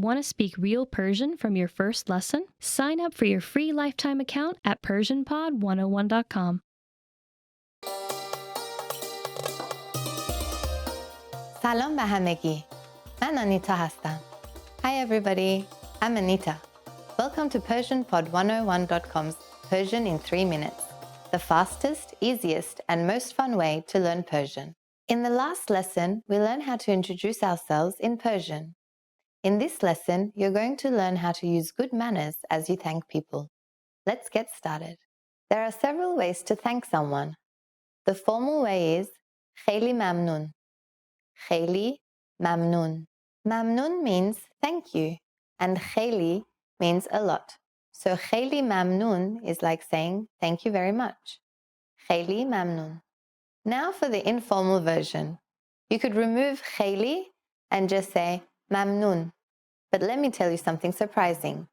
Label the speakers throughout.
Speaker 1: Want to speak real Persian from your first lesson? Sign up for your free lifetime account at PersianPod101.com.
Speaker 2: سلام به همگی. من آنیتا هستم. Hi everybody, I'm Anita. Welcome to PersianPod101.com's Persian in 3 minutes, the fastest, easiest, and most fun way to learn Persian. In the last lesson, we learned how to introduce ourselves in Persian. In this lesson, you're going to learn how to use good manners as you thank people. Let's get started. There are several ways to thank someone. The formal way is خیلی ممنون. خیلی ممنون. Mamnun means thank you, and خیلی means a lot. So خیلی ممنون is like saying thank you very much. خیلی ممنون. Now for the informal version. You could remove خیلی and just say ممنون. But let me tell you something surprising.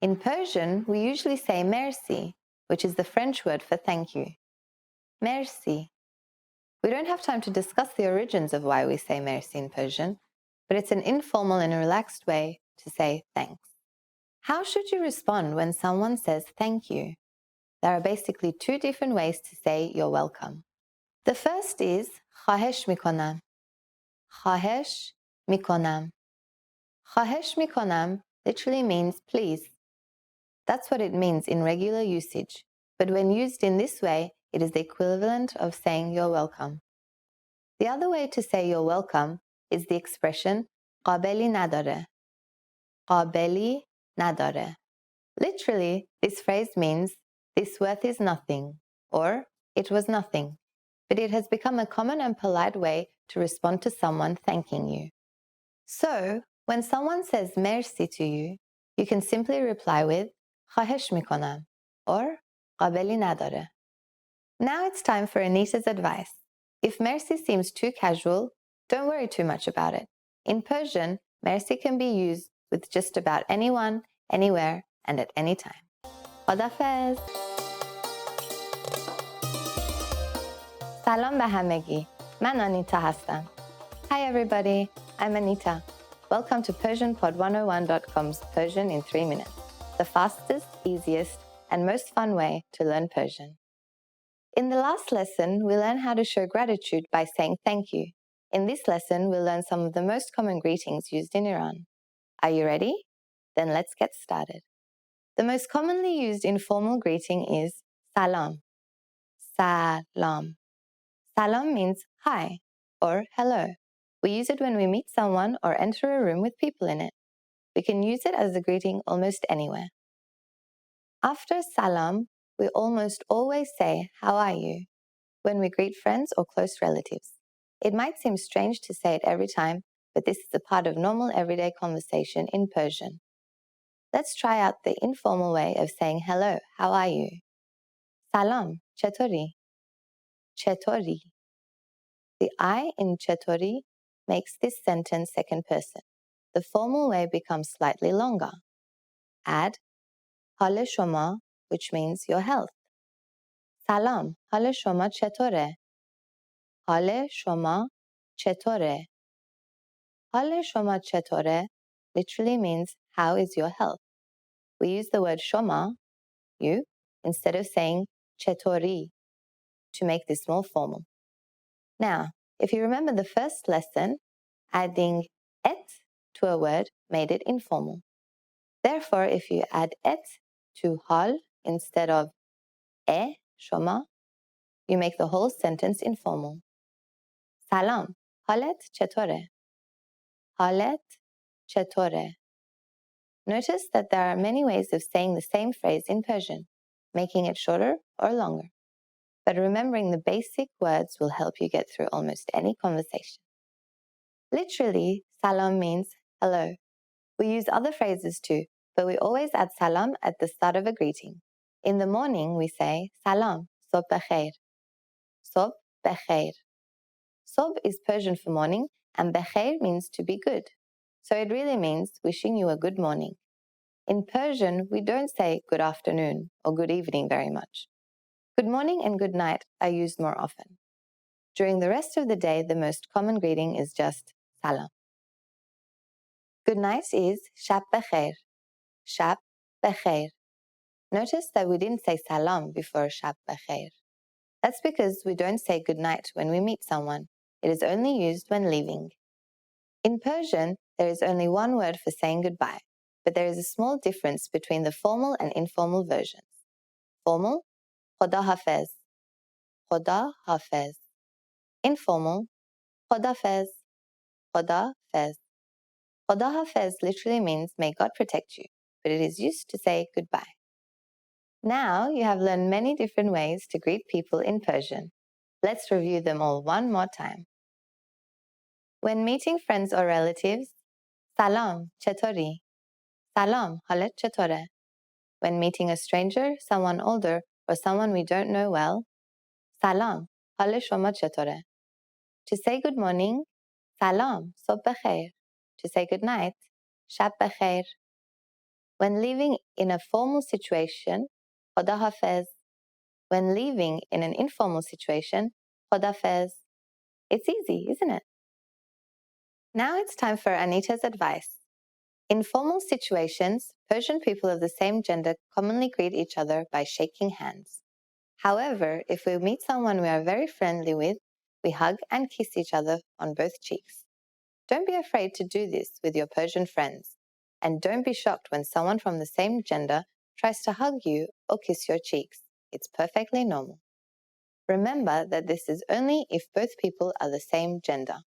Speaker 2: In Persian, we usually say merci, which is the French word for thank you. Merci. We don't have time to discuss the origins of why we say merci in Persian, but it's an informal and relaxed way to say thanks. How should you respond when someone says thank you? There are basically 2 different ways to say you're welcome. The first is خواهش میکنم. خواهش میکنم. خواهش میکنم literally means please. That's what it means in regular usage, but when used in this way, it is the equivalent of saying you're welcome. The other way to say you're welcome is the expression قابلی نداره. قابلی نداره. Literally, this phrase means this worth is nothing, or it was nothing, but it has become a common and polite way to respond to someone thanking you. So, when someone says merci to you, you can simply reply with خواهش میکنم or قابلی نداره. Now it's time for Anita's advice. If merci seems too casual, don't worry too much about it. In Persian, merci can be used with just about anyone, anywhere, and at any time. خداحافظ. سلام به همگی. من آنیتا هستم. Hi everybody, I'm Anita. Welcome to PersianPod101.com's Persian in 3 minutes, the fastest, easiest, and most fun way to learn Persian. In the last lesson, we learned how to show gratitude by saying thank you. In this lesson, we'll learn some of the most common greetings used in Iran. Are you ready? Then let's get started. The most commonly used informal greeting is salam. Salam. Salam means hi or hello. We use it when we meet someone or enter a room with people in it. We can use it as a greeting almost anywhere. After salam, we almost always say, how are you? When we greet friends or close relatives. It might seem strange to say it every time, but this is a part of normal everyday conversation in Persian. Let's try out the informal way of saying hello, how are you? Salam, chetori. Chetori. The I in chetori makes this sentence second person. The formal way becomes slightly longer. Add حال شما, which means your health. سلام، حال شما چطوره؟ حال شما چطوره؟ حال شما چطوره literally means how is your health. We use the word شما, you, instead of saying چطوری to make this more formal. Now, if you remember the first lesson, adding et to a word made it informal. Therefore, if you add et to حال instead of شما, you make the whole sentence informal. سلام، حالت چطوره؟ حالت چطوره? Notice that there are many ways of saying the same phrase in Persian, making it shorter or longer. But remembering the basic words will help you get through almost any conversation. Literally, salam means hello. We use other phrases too, but we always add salam at the start of a greeting. In the morning, we say salam, صبح بخیر. صبح بخیر. صبح is Persian for morning, and بخیر means to be good. So it really means wishing you a good morning. In Persian, we don't say good afternoon or good evening very much. Good morning and good night are used more often. During the rest of the day, the most common greeting is just salam. Good night is shab bekhair. Shab bekhair. Notice that we didn't say salam before shab bekhair. That's because we don't say good night when we meet someone. It is only used when leaving. In Persian, there is only one word for saying goodbye, but there is a small difference between the formal and informal versions. Formal, khoda hafez. Khoda hafez. Informal, khoda fez. Khoda fez. Khoda hafez literally means may God protect you, but it is used to say goodbye. Now you have learned many different ways to greet people in Persian. Let's review them all one more time. When meeting friends or relatives, salam, chetori. Salam, halet chetore. When meeting a stranger, someone older, or someone we don't know well, salam, hale shoma chetore. To say good morning, salam, sob bekhair. To say good night, shab bekhair. When living in a formal situation, khoda hafez. When leaving in an informal situation, khoda fez. It's easy, isn't it? Now it's time for Anita's advice. In formal situations, Persian people of the same gender commonly greet each other by shaking hands. However, if we meet someone we are very friendly with, we hug and kiss each other on both cheeks. Don't be afraid to do this with your Persian friends, and don't be shocked when someone from the same gender tries to hug you or kiss your cheeks. It's perfectly normal. Remember that this is only if both people are the same gender.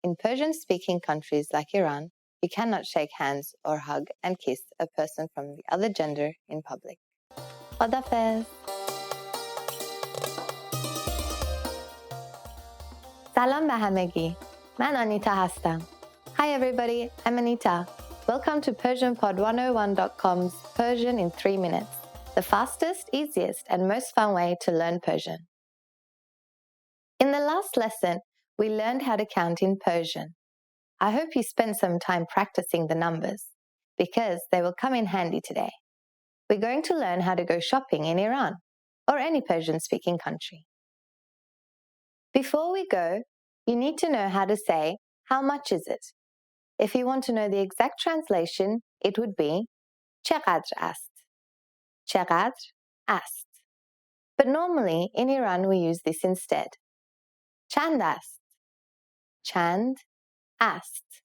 Speaker 2: In Persian-speaking countries like Iran, you cannot shake hands or hug and kiss a person from the other gender in public. Khodafez. Salam be hamegi. Man Anita hastam. Hi everybody, I'm Anita. Welcome to PersianPod101.com's Persian in 3 minutes, the fastest, easiest, and most fun way to learn Persian. In the last lesson, we learned how to count in Persian. I hope you spent some time practicing the numbers, because they will come in handy today. We're going to learn how to go shopping in Iran, or any Persian-speaking country. Before we go, you need to know how to say, how much is it? If you want to know the exact translation, it would be, چقدر است? چقدر است? But normally, in Iran, we use this instead. چند است? چند است?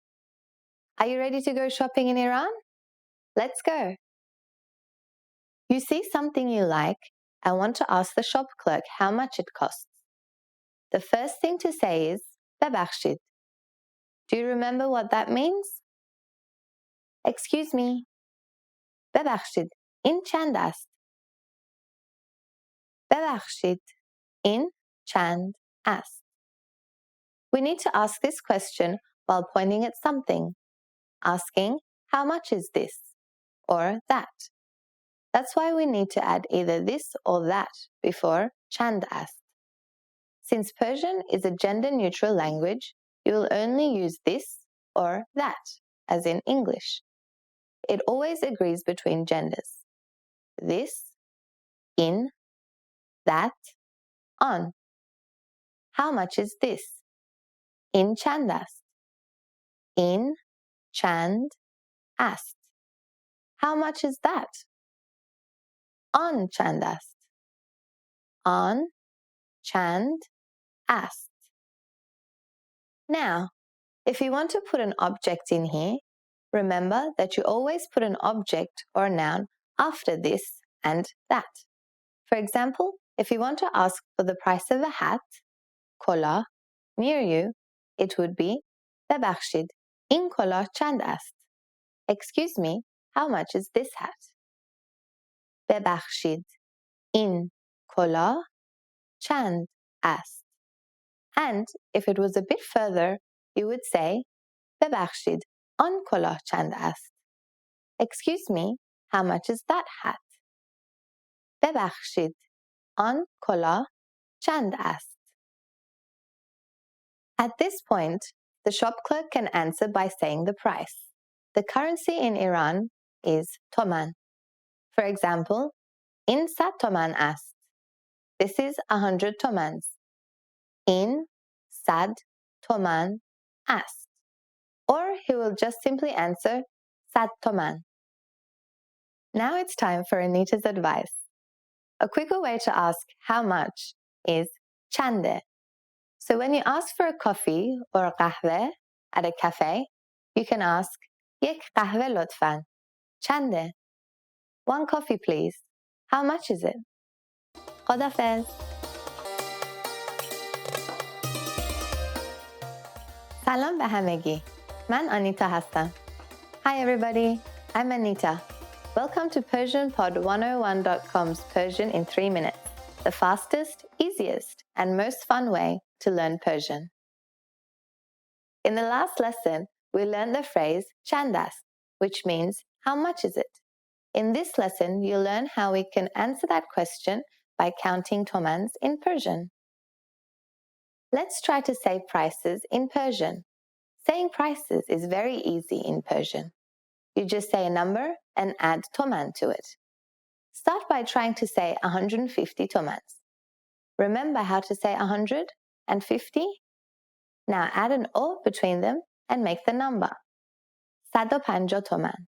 Speaker 2: Are you ready to go shopping in Iran? Let's go. You see something you like and want to ask the shop clerk how much it costs. The first thing to say is ببخشید. Do you remember what that means? Excuse me. ببخشید. این چند است؟ ببخشید. این چند است? We need to ask this question while pointing at something, asking, how much is this? Or that. That's why we need to add either this or that before chand ast. Since Persian is a gender-neutral language, you will only use this or that, as in English. It always agrees between genders. This, in, that, on. How much is this? In chand ast. In chand ast. How much is that? On chand ast. On chand ast. Now, if you want to put an object in here, remember that you always put an object or a noun after this and that. For example, if you want to ask for the price of a hat, kola, near you, it would be ببخشید, این کلاه چند است? Excuse me, how much is this hat? ببخشید, این کلاه چند است? And if it was a bit further, you would say ببخشید, آن کلاه چند است? Excuse me, how much is that hat? ببخشید, آن کلاه چند است? At this point, the shop clerk can answer by saying the price. The currency in Iran is toman. For example, in 100 toman است. This is 100 tomans. In 100 toman است. or he will just simply answer Sad toman. Now it's time for Anita's advice. A quicker way to ask how much is chande. So when you ask for a coffee or a qahve at a cafe, you can ask Yek qahve lotfan. Chande. One coffee, please. How much is it? Khodafez. Salam به همگی. من آنیتا هستم. Hi everybody, I'm Anita. Welcome to PersianPod101.com's Persian in 3 minutes, the fastest, easiest, and most fun way to learn Persian. In the last lesson, we learned the phrase chand ast, which means how much is it? In this lesson, you'll learn how we can answer that question by counting tomans in Persian. Let's try to say prices in Persian. Saying prices is very easy in Persian. You just say a number and add toman to it. Start by trying to say 150 tomans. Remember how to say 100 and 50? Now add an O between them and make the number. 150 toman.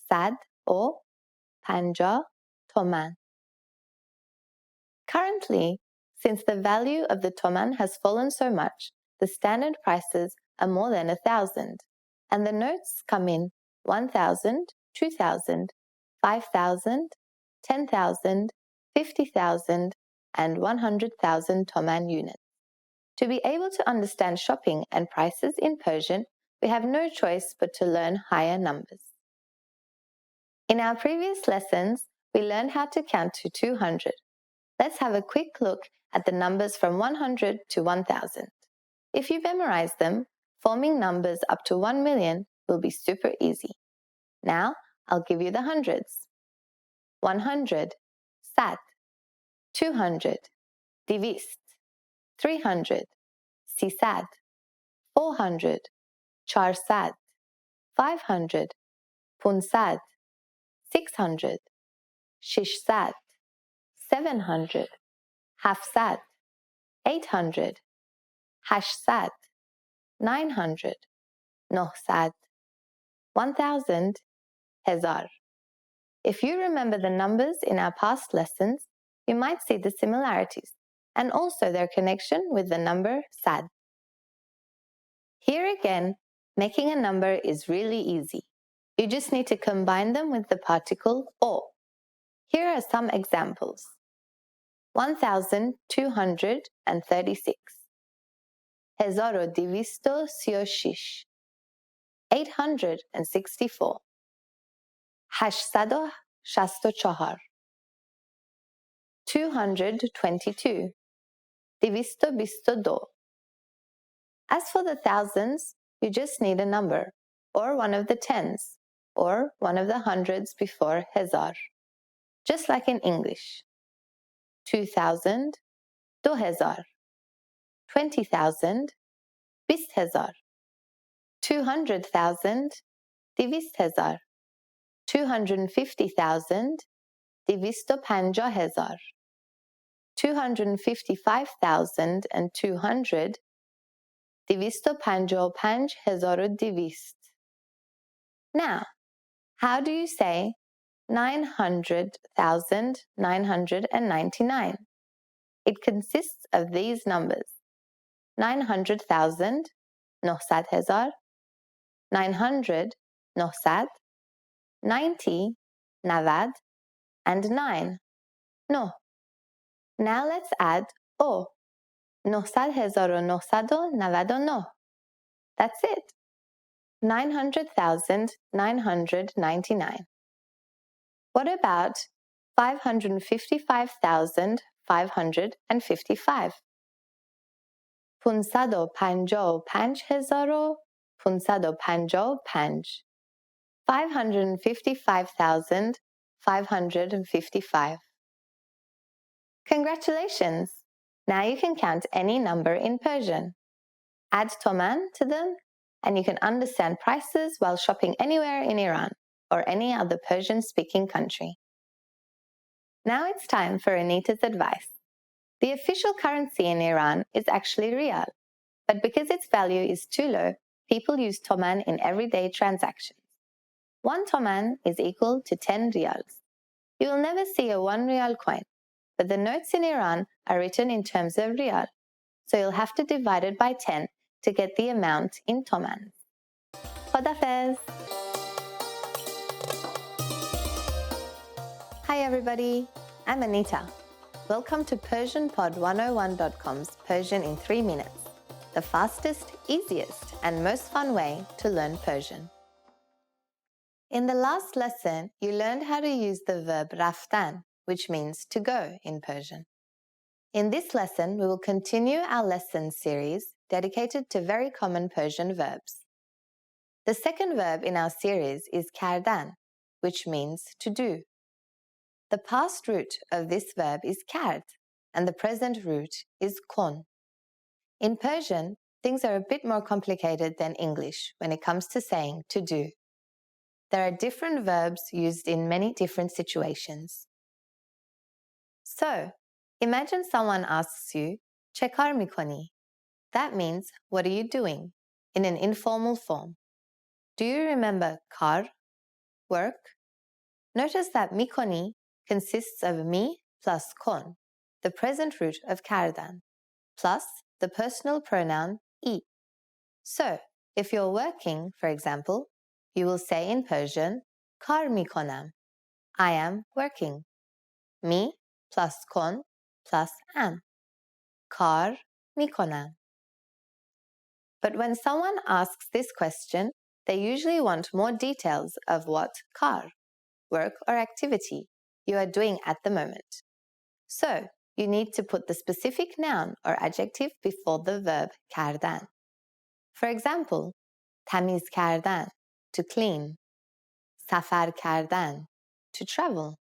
Speaker 2: 150 toman. Currently, since the value of the toman has fallen so much, the standard prices are more than 1,000, and the notes come in 1,000, 2,000, 5,000, 10,000, 50,000, and 100,000 toman units. To be able to understand shopping and prices in Persian, we have no choice but to learn higher numbers. In our previous lessons, we learned how to count to 200. Let's have a quick look at the numbers from 100 to 1,000. If you memorize them, forming numbers up to 1 million will be super easy. Now, I'll give you the hundreds. 100, sad. 200, divist. 300, sisad. 400, charsad. 500, punsad. 600, shishsad. 700, hafsad. 800, hashsad. 900, nohsad. 1,000, hezar. If you remember the numbers in our past lessons, you might see the similarities and also their connection with the number sad. Here again, making a number is really easy. You just need to combine them with the particle o. Here are some examples. 1,236 1236 864 864 222 222. As for the thousands, you just need a number, or one of the tens, or one of the hundreds before hezar, just like in English. 2,000, 2,000. 20,000, 20,000. 200,000, 200,000. 250,000, 250,000. 255,200, 255,200. Now, how do you say 900,999? It consists of these numbers. 900,000, 900,000. 900, 900. 90, 90, and 9, no. Now let's add O. 900,999. That's it. 900,999. What about 555,555? 555,555. 555,555. Congratulations! Now you can count any number in Persian. Add toman to them, and you can understand prices while shopping anywhere in Iran or any other Persian-speaking country. Now it's time for Anita's advice. The official currency in Iran is actually rial, but because its value is too low, People use toman in everyday transactions. 1 toman is equal to 10 riyals. You will never see a 1 riyal coin, but the notes in Iran are written in terms of riyal, so you'll have to divide it by 10 to get the amount in tomans. Khodafez! Hi everybody, I'm Anita. Welcome to PersianPod101.com's Persian in 3 minutes, the fastest, easiest, and most fun way to learn Persian. In the last lesson, you learned how to use the verb raftan, which means to go in Persian. In this lesson, we will continue our lesson series dedicated to very common Persian verbs. The second verb in our series is kardan, which means to do. The past root of this verb is kard, and the present root is kon. In Persian, things are a bit more complicated than English when it comes to saying to do. There are different verbs used in many different situations. So, imagine someone asks you, "Che kar mikoni?" That means, "What are you doing?" in an informal form. Do you remember kar, work? Notice that mikoni consists of mi plus kon, the present root of kardan, plus the personal pronoun I. So, if you're working, for example, you will say in Persian, kar mikonam, I am working. Mi plus kon plus am. Kar mikonam. But when someone asks this question, they usually want more details of what kar, work or activity, you are doing at the moment. So, you need to put the specific noun or adjective before the verb kardan. For example, tamiz kardan, to clean, safar kardan, to travel,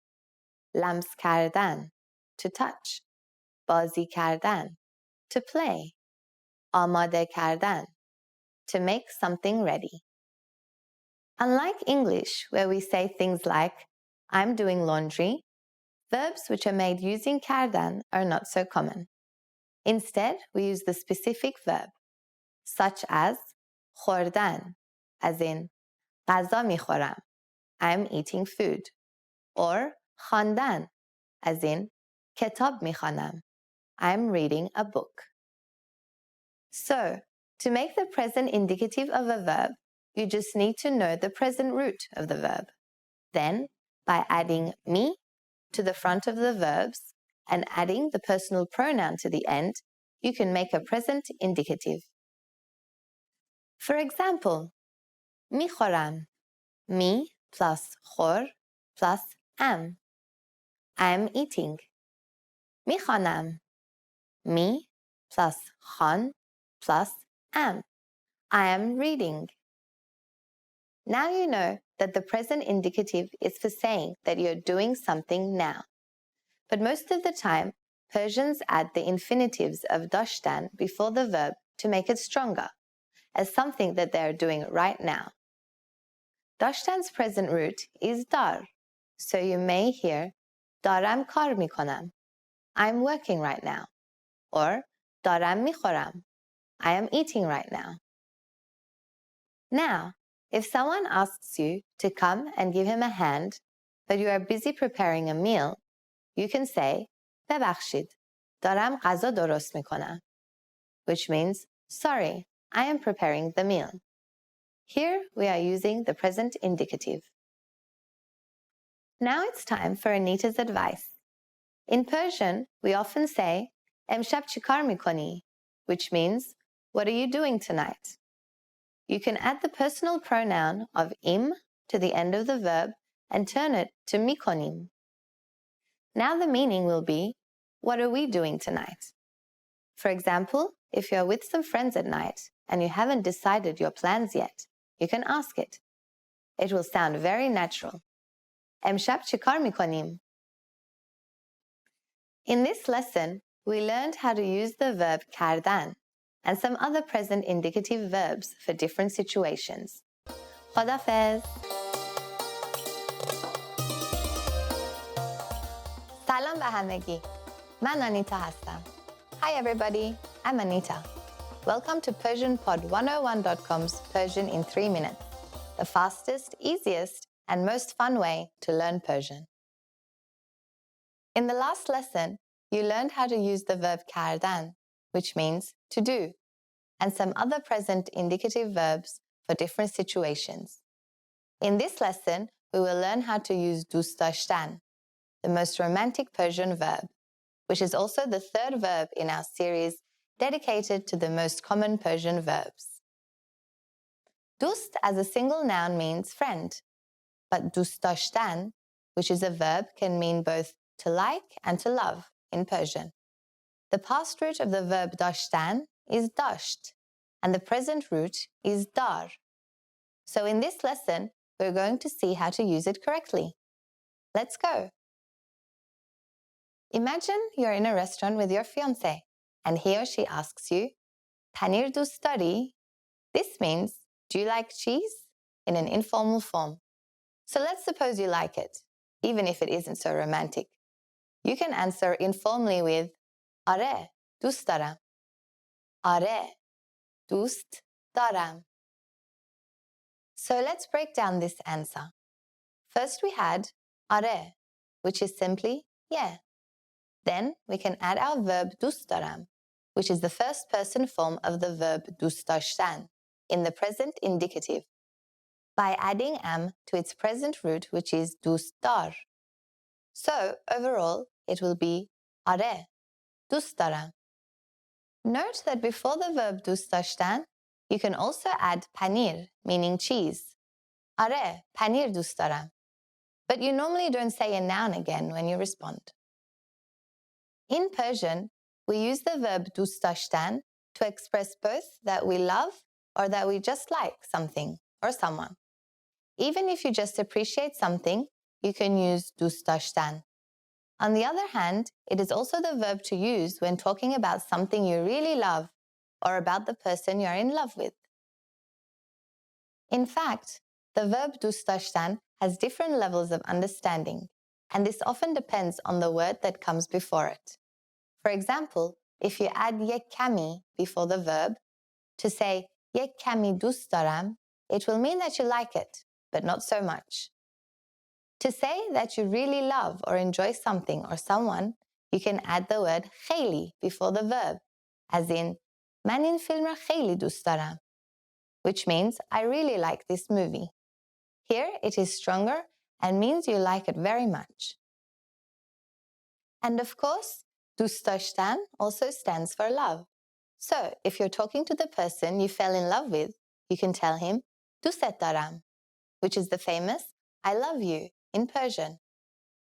Speaker 2: lams kardan, to touch, bazi kardan, to play, amade kardan, to make something ready. Unlike English, where we say things like, I'm doing laundry, verbs which are made using kardan are not so common. Instead, we use the specific verb, such as khordan, as in, ghaza mikhoram, I'm eating food, or khandan, as in, ketab mikhanam, I'm reading a book. So, to make the present indicative of a verb, you just need to know the present root of the verb. Then, by adding mi to the front of the verbs and adding the personal pronoun to the end, you can make a present indicative. For example, mikhoram, mi plus khor plus am. I am eating. Mikhanam, mi plus khan plus am. I am reading. Now you know that the present indicative is for saying that you're doing something now. But most of the time, Persians add the infinitives of dashtan before the verb to make it stronger, as something that they are doing right now. Dashtan's present root is dar, so you may hear daram kar mikonam, I'm working right now, or daram mikhoram, I am eating right now. Now, if someone asks you to come and give him a hand, but you are busy preparing a meal, you can say, ببخشید, دارم غذا درست میکنم, which means, sorry, I am preparing the meal. Here we are using the present indicative. Now it's time for Anita's advice. In Persian, we often say, امشب چیکار میکنی? Which means, what are you doing tonight? You can add the personal pronoun of im to the end of the verb and turn it to mikonim. Now the meaning will be, what are we doing tonight? For example, if you're with some friends at night and you haven't decided your plans yet, you can ask it. It will sound very natural. امشب چیکار میکنیم? In this lesson, we learned how to use the verb kardan and some other present indicative verbs for different situations. Khodafez! سلام به همگی. من آنیتا هستم. Hi everybody, I'm Anita. Welcome to PersianPod101.com's Persian in 3 minutes, the fastest, easiest, and most fun way to learn Persian. In the last lesson, you learned how to use the verb kardan, which means to do, and some other present indicative verbs for different situations. In this lesson, we will learn how to use dust dashtan, the most romantic Persian verb, which is also the third verb in our series dedicated to the most common Persian verbs. Dust as a single noun means friend, but dust dashtan, which is a verb, can mean both to like and to love in Persian. The past root of the verb dashtan is dasht, and the present root is dar. So in this lesson, we're going to see how to use it correctly. Let's go. Imagine you're in a restaurant with your fiancé, and he or she asks you, "Panir dust dari?" This means, "Do you like cheese?" in an informal form. So let's suppose you like it, even if it isn't so romantic. You can answer informally with, "Are, dust daram." Are, dust daram. So let's break down this answer. First we had are, which is simply yeah. Then we can add our verb dust daram, which is the first person form of the verb dust dashtan, in the present indicative, by adding am to its present root, which is dust dar. So overall, it will be are, dust daram. Note that before the verb dust dashtan, you can also add panir, meaning cheese. Are, panir dust daram. But you normally don't say a noun again when you respond. In Persian, we use the verb dust dashtan to express both that we love or that we just like something or someone. Even if you just appreciate something, you can use dust dashtan. On the other hand, it is also the verb to use when talking about something you really love or about the person you're in love with. In fact, the verb dust dashtan has different levels of understanding, and this often depends on the word that comes before it. For example, if you add yek kami before the verb, to say yek kami dust daram, it will mean that you like it, but not so much. To say that you really love or enjoy something or someone, you can add the word kheli before the verb, as in man in film ra kheli dust daram, which means I really like this movie. Here it is stronger and means you like it very much. And of course, dust dashtan also stands for love. So if you're talking to the person you fell in love with, you can tell him dost daram, which is the famous I love you in Persian.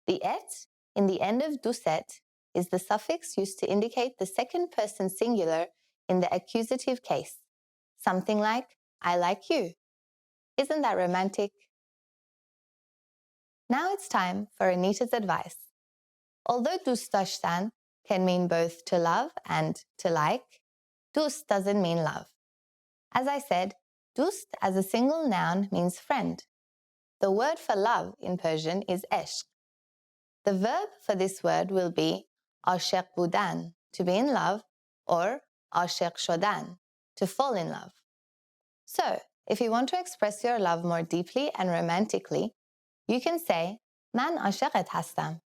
Speaker 2: The et in the end of duset is the suffix used to indicate the second person singular in the accusative case, something like I like you. Isn't that romantic? Now it's time for Anita's advice. Although dust dashtan can mean both to love and to like, dust doesn't mean love. As I said, dust as a single noun means friend. The word for love in Persian is eshq. The verb for this word will be ashiq budan, to be in love, or ashiq shodan, to fall in love. So, if you want to express your love more deeply and romantically, you can say, man ashiqet hastam.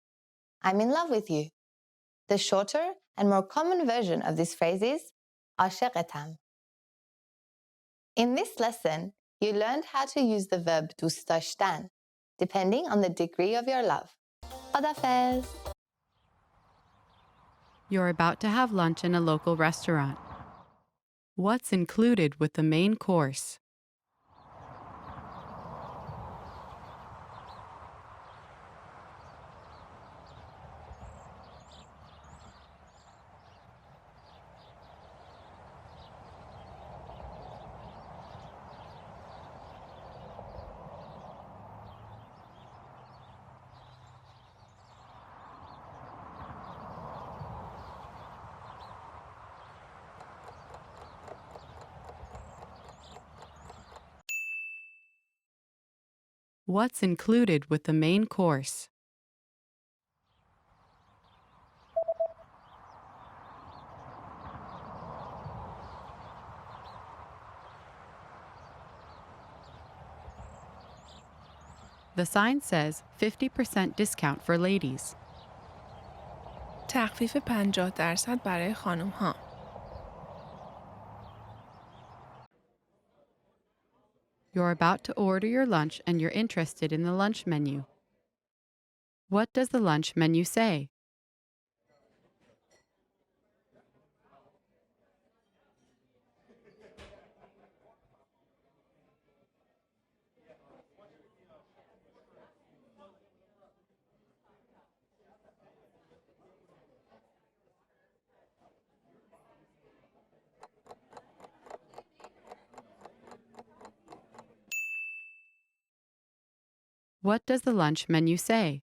Speaker 2: I'm in love with you. The shorter and more common version of this phrase is ashiqetam. In this lesson, you learned how to use the verb dust dashtan, depending on the degree of your love. Khadafez!
Speaker 3: You're about to have lunch in a local restaurant. What's included with the main course? What's included with the main course? The sign says 50% discount for ladies.
Speaker 4: تخفیف 50% برای خانم ها.
Speaker 3: You're about to order your lunch and you're interested in the lunch menu. What does the lunch menu say? What does the lunch menu say?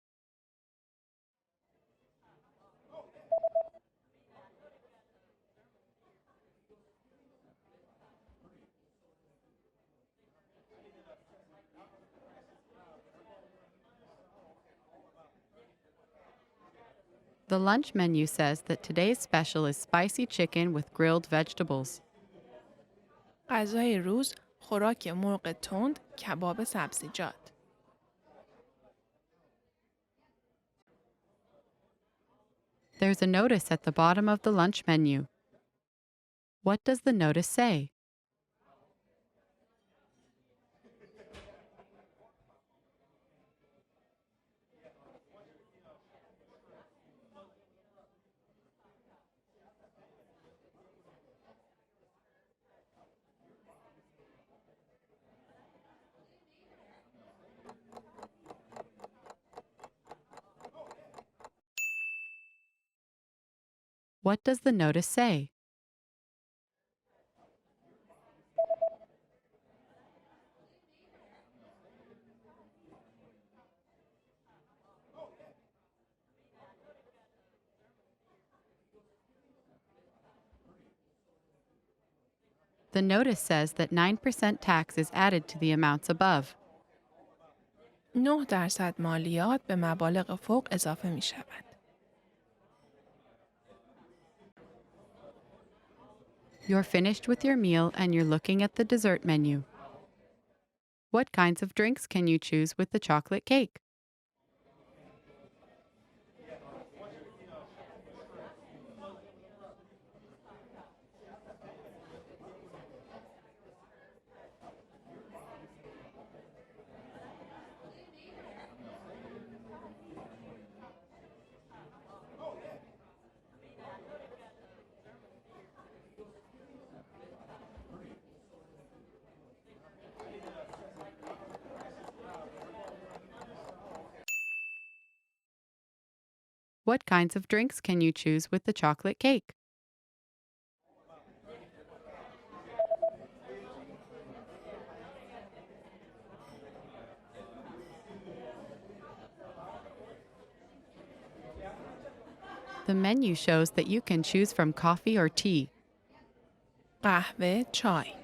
Speaker 3: The lunch menu says that today's special is spicy chicken with grilled vegetables.
Speaker 4: غذای روز خوراک مرغ تند، کباب سبزیجات.
Speaker 3: There's a notice at the bottom of the lunch menu. What does the notice say? What does the notice say? The notice says that 9% tax is added to the amounts above.
Speaker 4: 9% مالیات به مبالغ فوق اضافه می شود.
Speaker 3: You're finished with your meal and you're looking at the dessert menu. What kinds of drinks can you choose with the chocolate cake? What kinds of drinks can you choose with the chocolate cake? The menu shows that you can choose from coffee or tea.
Speaker 4: قهوه، چای.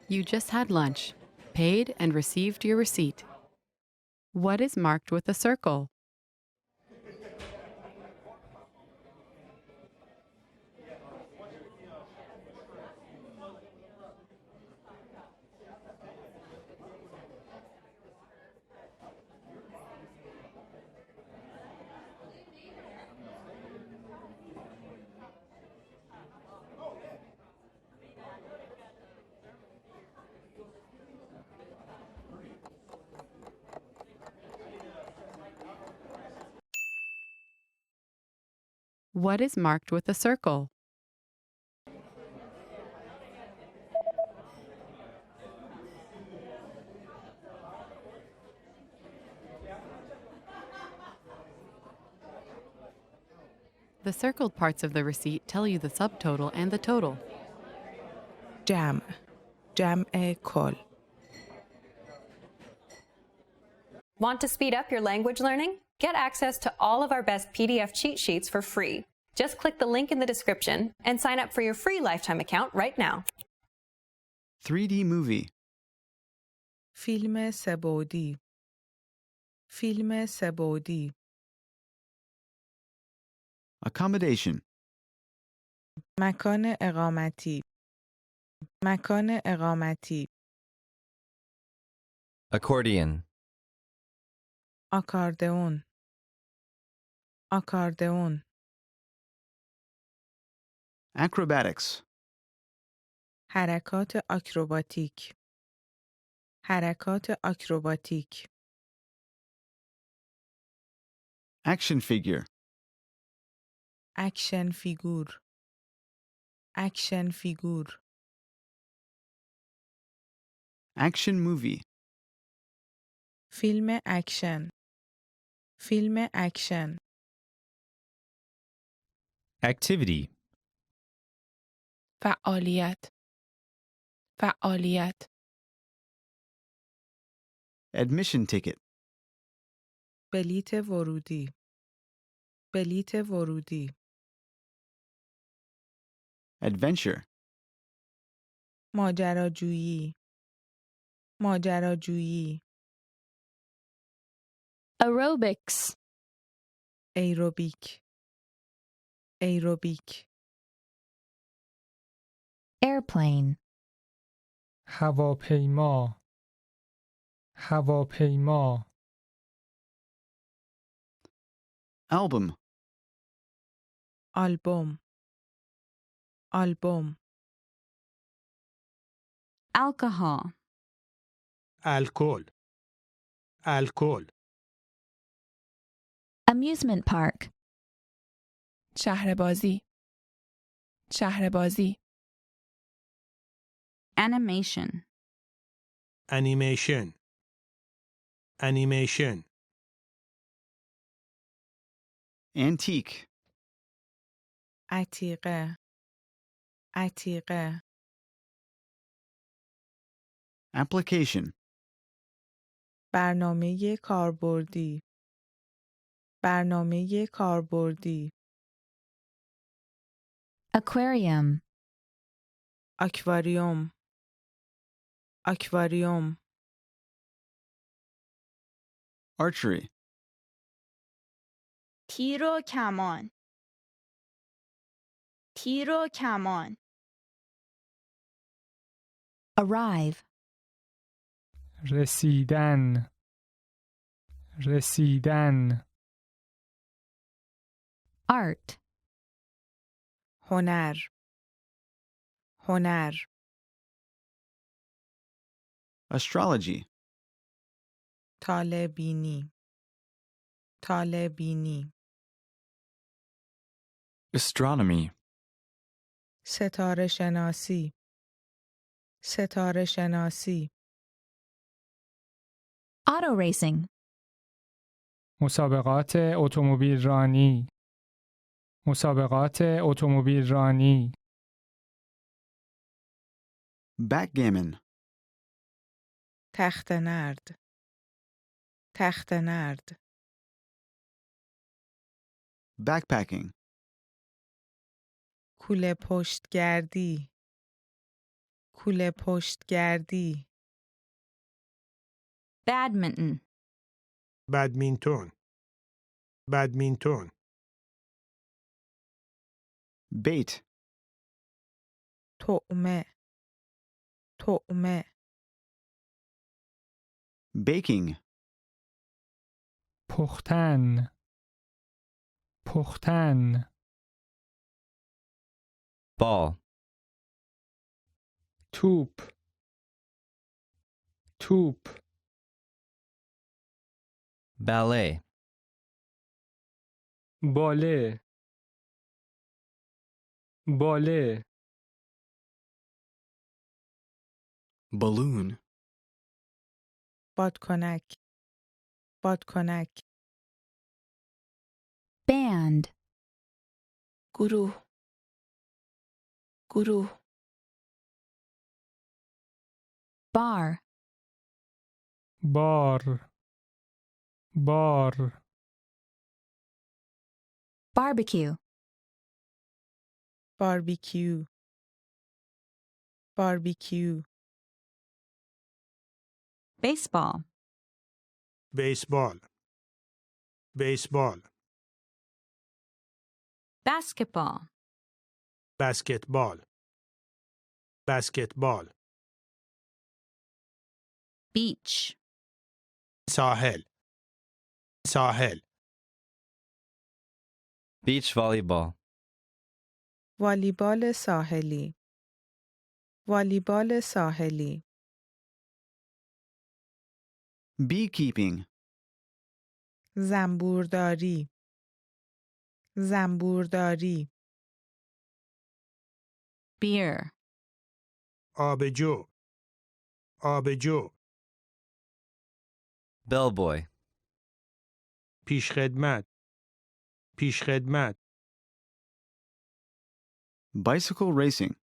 Speaker 3: You just had lunch, paid, and received your receipt. What is marked with a circle? What is marked with a circle? The circled parts of the receipt tell you the subtotal and the total.
Speaker 5: جمع کل.
Speaker 6: Want to speed up your language learning? Get access to all of our best PDF cheat sheets for free. Just click the link in the description and sign up for your free lifetime account right now.
Speaker 7: 3D movie.
Speaker 5: فیلم سه‌بعدی. فیلم سه‌بعدی.
Speaker 7: Accommodation.
Speaker 5: مکان اقامتی. مکان اقامتی
Speaker 8: accordion,
Speaker 5: آکاردئون آکاردئون
Speaker 7: Acrobatics.
Speaker 5: حرکات آکروباتیک حرکات آکروباتیک
Speaker 7: Action figure.
Speaker 5: اکشن فیگور اکشن فیگور
Speaker 7: Action movie.
Speaker 5: فیلم اکشن فیلم اکشن
Speaker 9: activity,
Speaker 4: فعالیت فعالیت
Speaker 7: Admission ticket.
Speaker 5: بلیت ورودی بلیت ورودی
Speaker 7: Adventure.
Speaker 5: ماجراجویی ماجراجویی
Speaker 1: Aerobics.
Speaker 5: ایروبیک ایروبیک
Speaker 1: Airplane.
Speaker 10: هواپیما هواپیما
Speaker 7: Album.
Speaker 5: آلبوم آلبوم
Speaker 3: Alcohol.
Speaker 9: الکل، الکل،
Speaker 1: Amusement park.
Speaker 4: شهربازی شهربازی
Speaker 3: Animation.
Speaker 9: انیمیشن، انیمیشن،
Speaker 7: Antique.
Speaker 5: عتیقه عتیقه
Speaker 7: Application.
Speaker 5: برنامه کاربردی برنامه کاربردی
Speaker 1: Aquarium.
Speaker 5: آکواریوم آکواریوم
Speaker 7: Archery.
Speaker 11: تیر و کمان تیر و کمان
Speaker 1: Arrive.
Speaker 10: رسیدن رسیدن
Speaker 1: Art.
Speaker 5: هنر هنر
Speaker 7: Astrology.
Speaker 5: طالع بینی طالع بینی
Speaker 7: Astronomy.
Speaker 5: ستاره شناسی ستاره شناسی
Speaker 1: Auto racing.
Speaker 10: مسابقات اتومبیل رانی مسابقات اتومبیل رانی
Speaker 7: Backgammon.
Speaker 5: تخت نرد تخت نرد
Speaker 7: Backpacking.
Speaker 5: کوله پشت گردی کوله پشت گردی
Speaker 11: badminton
Speaker 9: بدمینتون، بدمینتون،
Speaker 7: Bait.
Speaker 5: طعمه طعمه
Speaker 7: Baking.
Speaker 10: پختن پختن
Speaker 8: ball,
Speaker 10: توپ توپ
Speaker 8: ballet,
Speaker 10: باله باله
Speaker 7: Balloon.
Speaker 5: بادکنک بادکنک
Speaker 1: Band.
Speaker 4: گروه گروه
Speaker 1: Bar.
Speaker 10: بار بار
Speaker 1: Barbecue.
Speaker 5: باربیکیو باربیکیو
Speaker 3: Baseball.
Speaker 9: بیسبال، بیسبال،
Speaker 3: Basketball.
Speaker 9: بسکتبال، بسکتبال
Speaker 11: beach,
Speaker 9: ساحل ساحل
Speaker 8: Beach volleyball.
Speaker 5: والیبال ساحلی والیبال ساحلی
Speaker 7: Beekeeping.
Speaker 5: زنبورداری زنبورداری
Speaker 11: beer,
Speaker 9: آبجو آبجو
Speaker 8: Bellboy.
Speaker 9: پیشخدمت پیشخدمت
Speaker 7: Bicycle racing.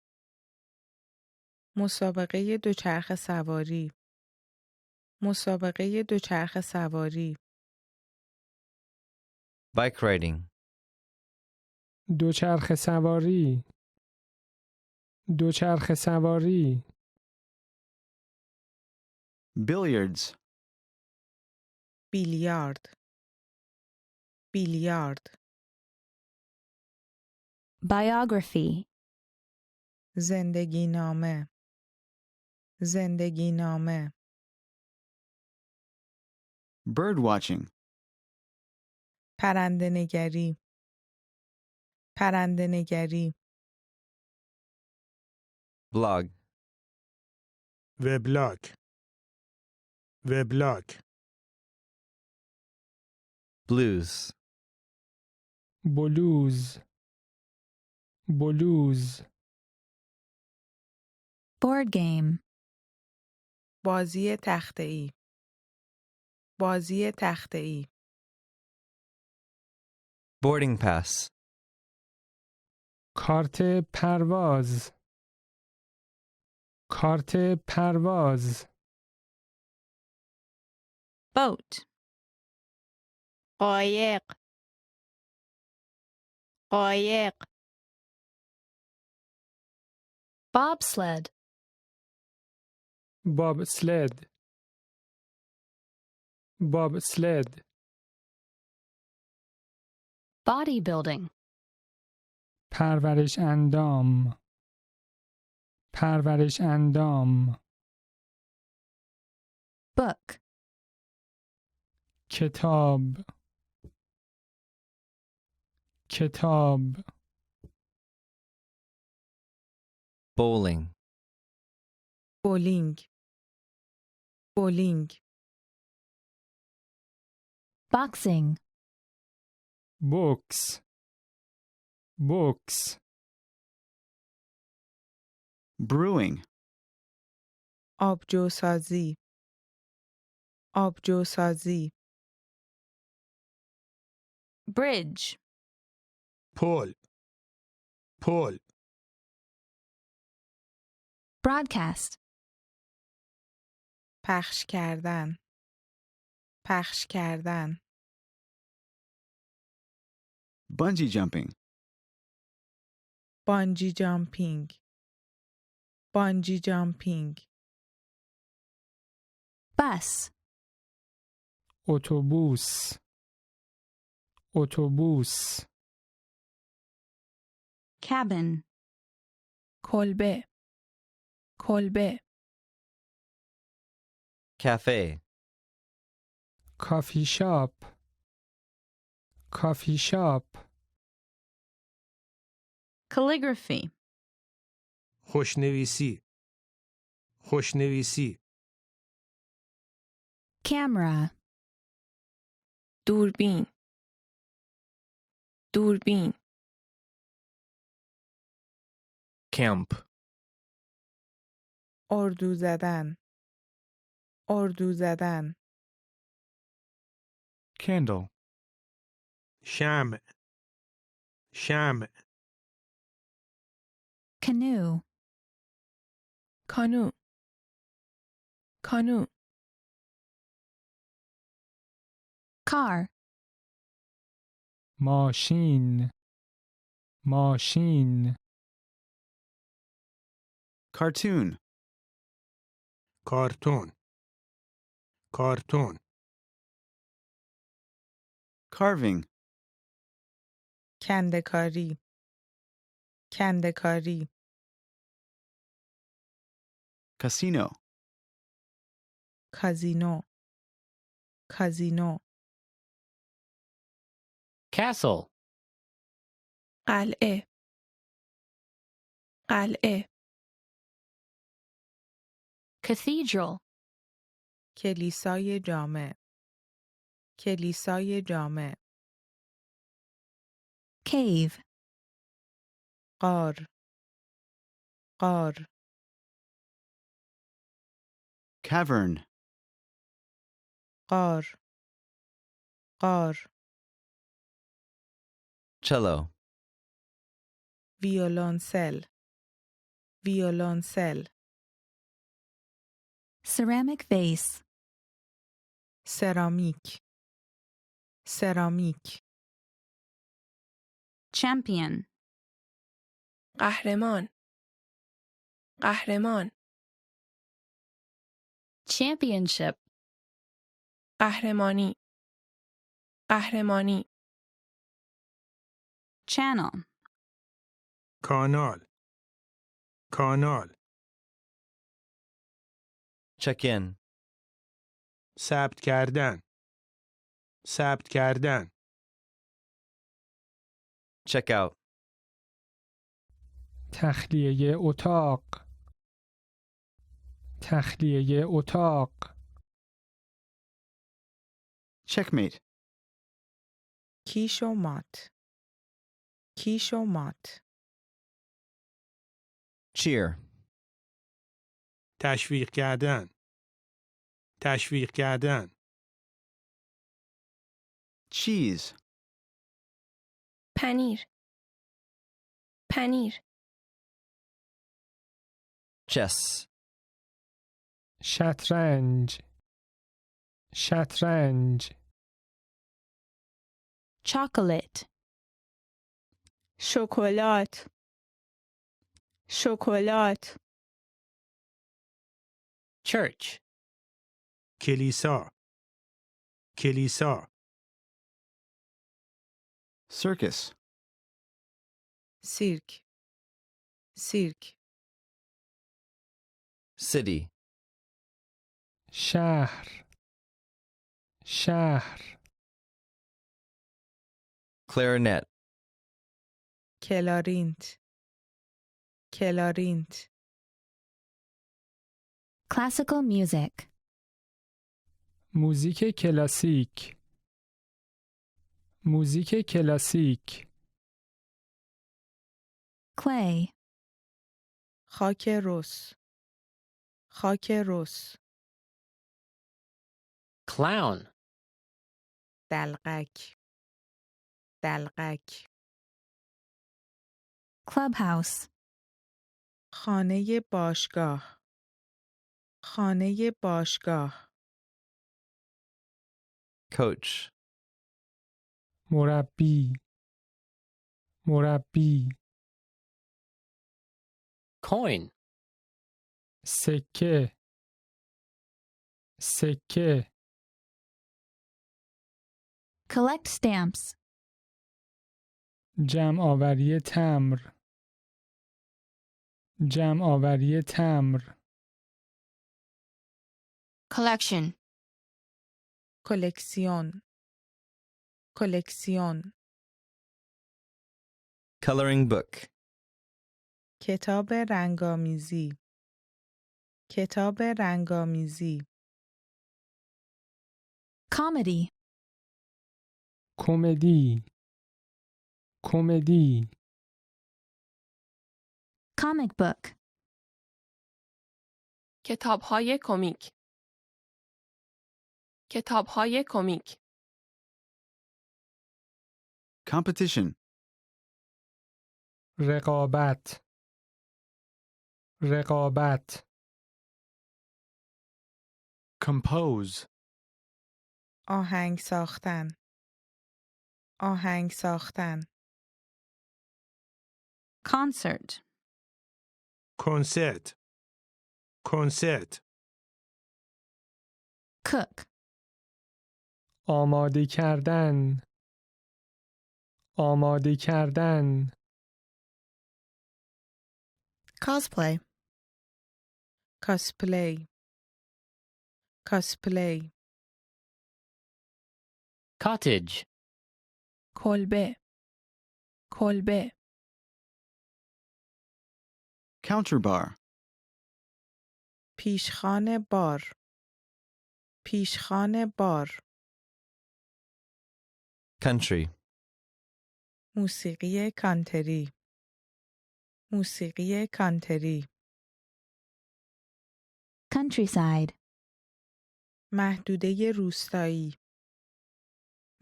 Speaker 5: مسابقه دوچرخه سواری مسابقه دوچرخه سواری
Speaker 8: Bike riding.
Speaker 10: دوچرخه سواری دوچرخه سواری
Speaker 7: Billiards.
Speaker 5: بیلیارد بیلیارد
Speaker 1: Biography.
Speaker 5: زندگی نامه زندگی نامه
Speaker 7: Bird watching.
Speaker 5: پرنده نگری پرنده نگری
Speaker 8: Blog.
Speaker 9: وبلاگ وبلاگ
Speaker 8: Blues.
Speaker 10: بلوز بلوز
Speaker 1: Board game.
Speaker 5: بازی تخته‌ای بازی تخته‌ای
Speaker 8: Boarding pass.
Speaker 10: کارت پرواز کارت پرواز
Speaker 11: boat, قایق قایق
Speaker 1: Bobsled.
Speaker 10: بابسلد بابسلد
Speaker 1: Bodybuilding.
Speaker 10: پرورش اندام پرورش اندام
Speaker 1: Book.
Speaker 10: کتاب کتاب
Speaker 8: Bowling.
Speaker 5: بولینگ بولینگ
Speaker 1: Boxing.
Speaker 10: بوکس بوکس
Speaker 7: Brewing.
Speaker 5: آبجوسازی آبجوسازی
Speaker 11: bridge,
Speaker 9: پل پل
Speaker 1: Broadcast.
Speaker 5: پخش کردن پخش کردن
Speaker 7: Bungee jumping.
Speaker 5: بانجی جامپینگ بانجی جامپینگ
Speaker 1: Bus.
Speaker 10: اتوبوس اتوبوس
Speaker 11: cabin,
Speaker 4: کلبه کلبه
Speaker 8: Cafe.
Speaker 10: کافی شاپ کافی شاپ
Speaker 11: calligraphy,
Speaker 9: خوشنویسی خوشنویسی
Speaker 1: Camera.
Speaker 4: دوربین دوربین
Speaker 9: کمپ
Speaker 5: اردو زدن اردو زدن
Speaker 9: candle شمع شمع
Speaker 1: Canoe.
Speaker 4: کانو کانو
Speaker 1: Car.
Speaker 10: ماشین ماشین
Speaker 7: Cartoon.
Speaker 9: کارتون کارتون
Speaker 7: Carving.
Speaker 5: کنده‌کاری کنده‌کاری
Speaker 7: Casino.
Speaker 5: کازینو کازینو
Speaker 12: Castle.
Speaker 4: قلعه قلعه
Speaker 1: Cathedral.
Speaker 5: کلیسای جامع کلیسای جامع
Speaker 11: Cave.
Speaker 5: غار غار
Speaker 7: Cavern.
Speaker 5: غار غار
Speaker 8: Cello.
Speaker 5: ویولونسل ویولونسل
Speaker 11: Ceramic vase.
Speaker 5: سرامیک سرامیک
Speaker 11: Champion.
Speaker 4: قهرمان قهرمان
Speaker 1: Championship.
Speaker 4: قهرمانی قهرمانی
Speaker 11: Channel.
Speaker 9: کانال کانال
Speaker 8: Check in.
Speaker 9: ثبت کردن ثبت کردن
Speaker 8: Check out.
Speaker 10: تخلیه اتاق. تخلیه اتاق.
Speaker 7: Checkmate.
Speaker 5: کیش و مات کیش و مات
Speaker 8: Cheer.
Speaker 9: تشویق کردن تشویق کردن
Speaker 7: Cheese.
Speaker 4: پنیر پنیر
Speaker 8: Chess.
Speaker 10: شطرنج. شطرنج.
Speaker 11: Chocolate.
Speaker 13: شکلات شکلات
Speaker 12: Church.
Speaker 9: کلیسا کلیسا
Speaker 7: Circus.
Speaker 5: سیرک سیرک
Speaker 8: City.
Speaker 10: شهر. شهر.
Speaker 8: Clarinet.
Speaker 5: کلارینت کلارینت
Speaker 1: Classical music.
Speaker 10: موزیک کلاسیک. موزیک کلاسیک.
Speaker 1: Clay.
Speaker 5: خاک رس خاک رس
Speaker 12: Clown.
Speaker 5: دلقک دلقک
Speaker 1: Clubhouse.
Speaker 5: خانه باشگاه خانه باشگاه
Speaker 8: Coach.
Speaker 10: مربی. مربی.
Speaker 12: Coin.
Speaker 10: سکه. سکه.
Speaker 1: Collect stamps.
Speaker 10: جمع آوری تمر. جمع آوری تمر.
Speaker 11: Collection.
Speaker 5: کلکسیون کلکسیون
Speaker 8: Coloring book.
Speaker 5: کتاب رنگامیزی کتاب رنگامیزی
Speaker 1: Comedy.
Speaker 10: کمدی. کمدی.
Speaker 1: Comic book.
Speaker 4: کتاب‌های کمیک کتاب‌های کمیک
Speaker 7: Competition.
Speaker 10: رقابت. رقابت.
Speaker 7: Compose.
Speaker 5: آهنگ ساختن آهنگ ساختن
Speaker 11: Concert.
Speaker 9: کنسرت کنسرت
Speaker 1: Cook.
Speaker 10: آماده کردن. آماده کردن.
Speaker 11: Cosplay.
Speaker 5: کاسپلی کاسپلی
Speaker 12: Cottage.
Speaker 4: کلبه کلبه
Speaker 7: Counterbar.
Speaker 5: پیشخوان بار پیشخوان بار
Speaker 8: Country.
Speaker 5: موسیقی کانتری موسیقی کانتری
Speaker 11: Countryside.
Speaker 5: محدوده روستایی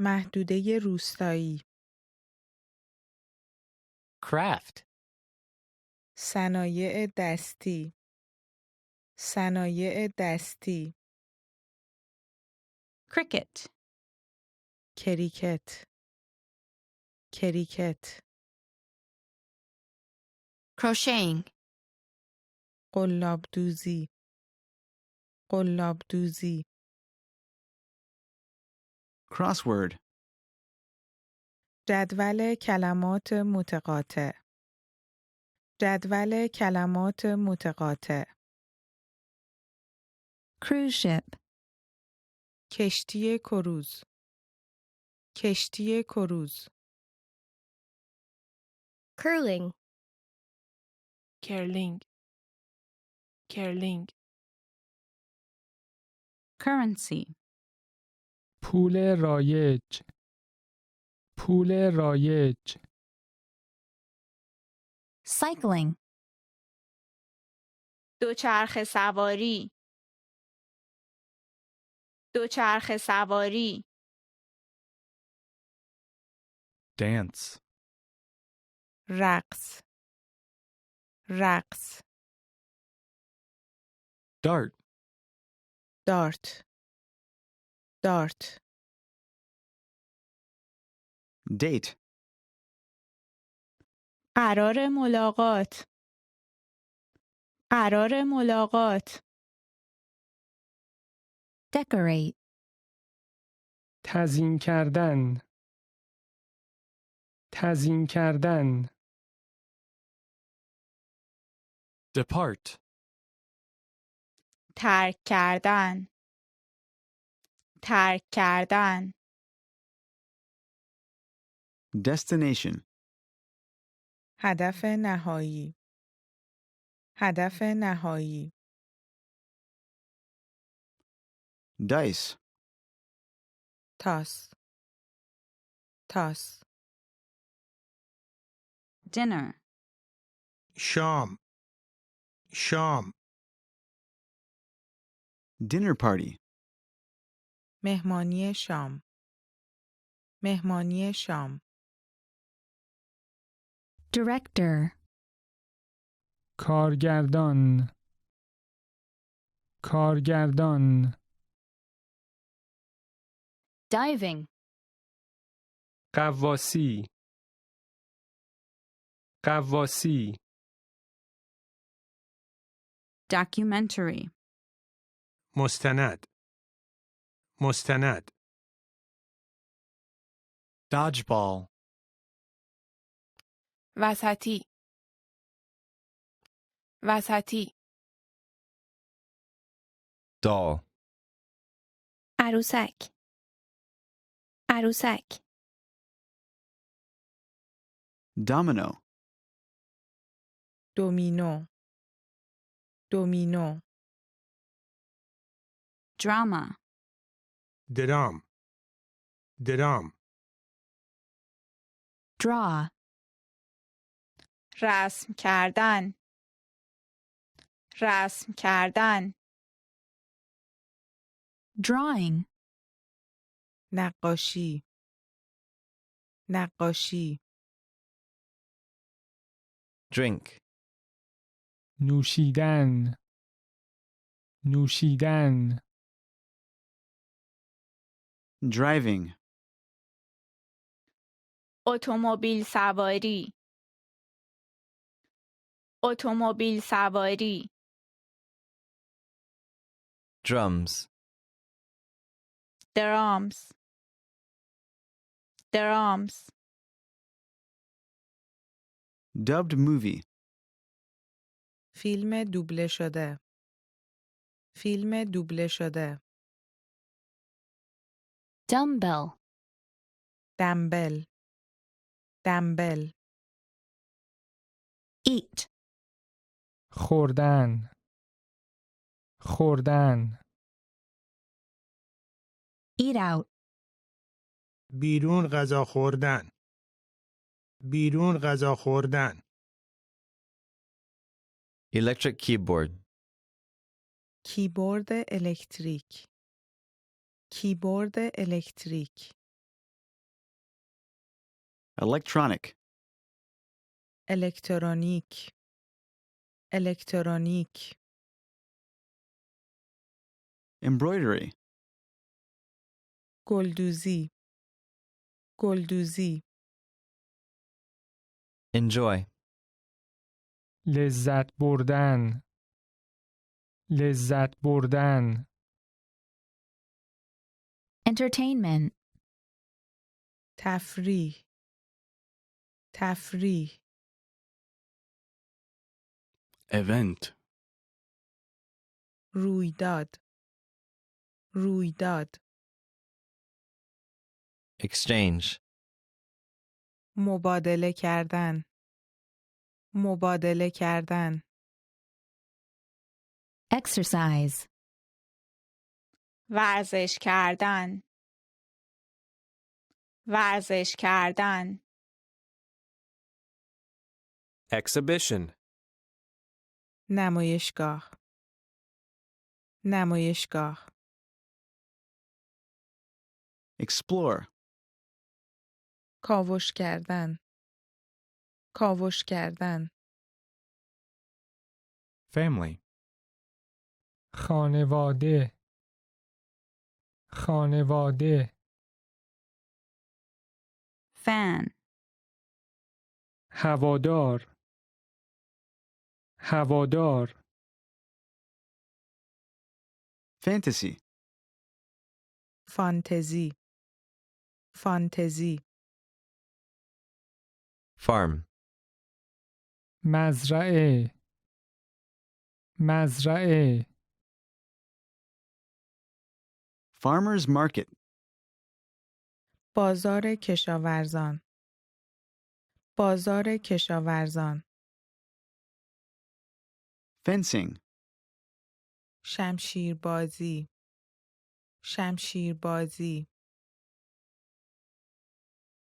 Speaker 5: محدوده روستایی
Speaker 12: Craft.
Speaker 5: صنایع دستی صنایع دستی
Speaker 11: Cricket.
Speaker 5: کریکت کریکت
Speaker 11: Crocheting.
Speaker 5: قلاب دوزی قلاب دوزی
Speaker 7: Crossword.
Speaker 5: جدول کلمات متقاطع جدول کلمات متقاطع
Speaker 11: Cruise ship.
Speaker 5: کشتی کروز کشتی کروز
Speaker 1: Curling.
Speaker 4: کرلینگ کرلینگ
Speaker 11: Currency.
Speaker 10: پول رایج پول رایج
Speaker 11: Cycling.
Speaker 13: دوچرخه سواری دوچرخه سواری
Speaker 7: Dance.
Speaker 5: رقص رقص
Speaker 7: Dart.
Speaker 5: دارت دارت
Speaker 7: Date.
Speaker 13: قرار ملاقات قرار ملاقات
Speaker 11: Decorate.
Speaker 10: تزیین کردن تزیین کردن
Speaker 7: Depart.
Speaker 13: ترک کردن ترک کردن
Speaker 7: Destination.
Speaker 5: هدف نهایی هدف نهایی
Speaker 7: Dice.
Speaker 5: تاس تاس
Speaker 11: Dinner.
Speaker 9: شام شام
Speaker 7: Dinner party.
Speaker 5: مهمانی شام مهمانی شام
Speaker 1: Director.
Speaker 10: کارگردان کارگردان
Speaker 1: Diving.
Speaker 10: غواصی غواصی
Speaker 11: Documentary.
Speaker 9: مستند مستند
Speaker 7: Dodgeball.
Speaker 4: وسطی وسطی
Speaker 8: Doll.
Speaker 13: عروسک عروسک
Speaker 7: Domino.
Speaker 5: دومینو دومینو
Speaker 11: Drama.
Speaker 9: درام درام
Speaker 11: Draw.
Speaker 13: رسم کردن رسم کردن
Speaker 11: Drawing.
Speaker 5: نقاشی نقاشی
Speaker 8: Drink.
Speaker 10: نوشیدن نوشیدن
Speaker 7: Driving.
Speaker 13: اتومبیل سواری اتومبیل سواری
Speaker 8: Drums.
Speaker 13: درامز درامز
Speaker 7: Dubbed movie.
Speaker 5: فیلم دوبله شده فیلم دوبله شده.
Speaker 1: Dumbbell.
Speaker 5: دمبل. دمبل.
Speaker 11: Eat.
Speaker 10: خوردن خوردن
Speaker 11: Eat out.
Speaker 9: بیرون غذا خوردن. بیرون غذا خوردن.
Speaker 8: Electric keyboard.
Speaker 5: کیبورد الکتریک. کیبورد الکتریک.
Speaker 7: Electronic.
Speaker 5: الکترونیک. الکترونیک.
Speaker 7: Embroidery.
Speaker 5: گلدوزی. گلدوزی.
Speaker 8: Enjoy.
Speaker 10: لذت بردن لذت بردن
Speaker 11: Entertainment.
Speaker 5: تفریح. تفریح.
Speaker 14: event
Speaker 5: رویداد. رویداد.
Speaker 8: Exchange.
Speaker 5: مبادله کردن. مبادله کردن.
Speaker 11: Exercise.
Speaker 13: ورزش کردن. ورزش کردن.
Speaker 15: exhibition
Speaker 5: نمایشگاه. نمایشگاه.
Speaker 7: Explore.
Speaker 5: کاوش کردن. کاوش کردن.
Speaker 14: family
Speaker 10: خانواده خانواده
Speaker 11: Fan.
Speaker 10: هوادار هوادار
Speaker 7: Fantasy.
Speaker 5: فانتزی. فانتزی.
Speaker 8: Farm.
Speaker 10: مزرعه مزرعه
Speaker 7: Farmer's market.
Speaker 5: بازار کشاورزان. بازار کشاورزان.
Speaker 7: Fencing.
Speaker 5: شمشیربازی. شمشیربازی.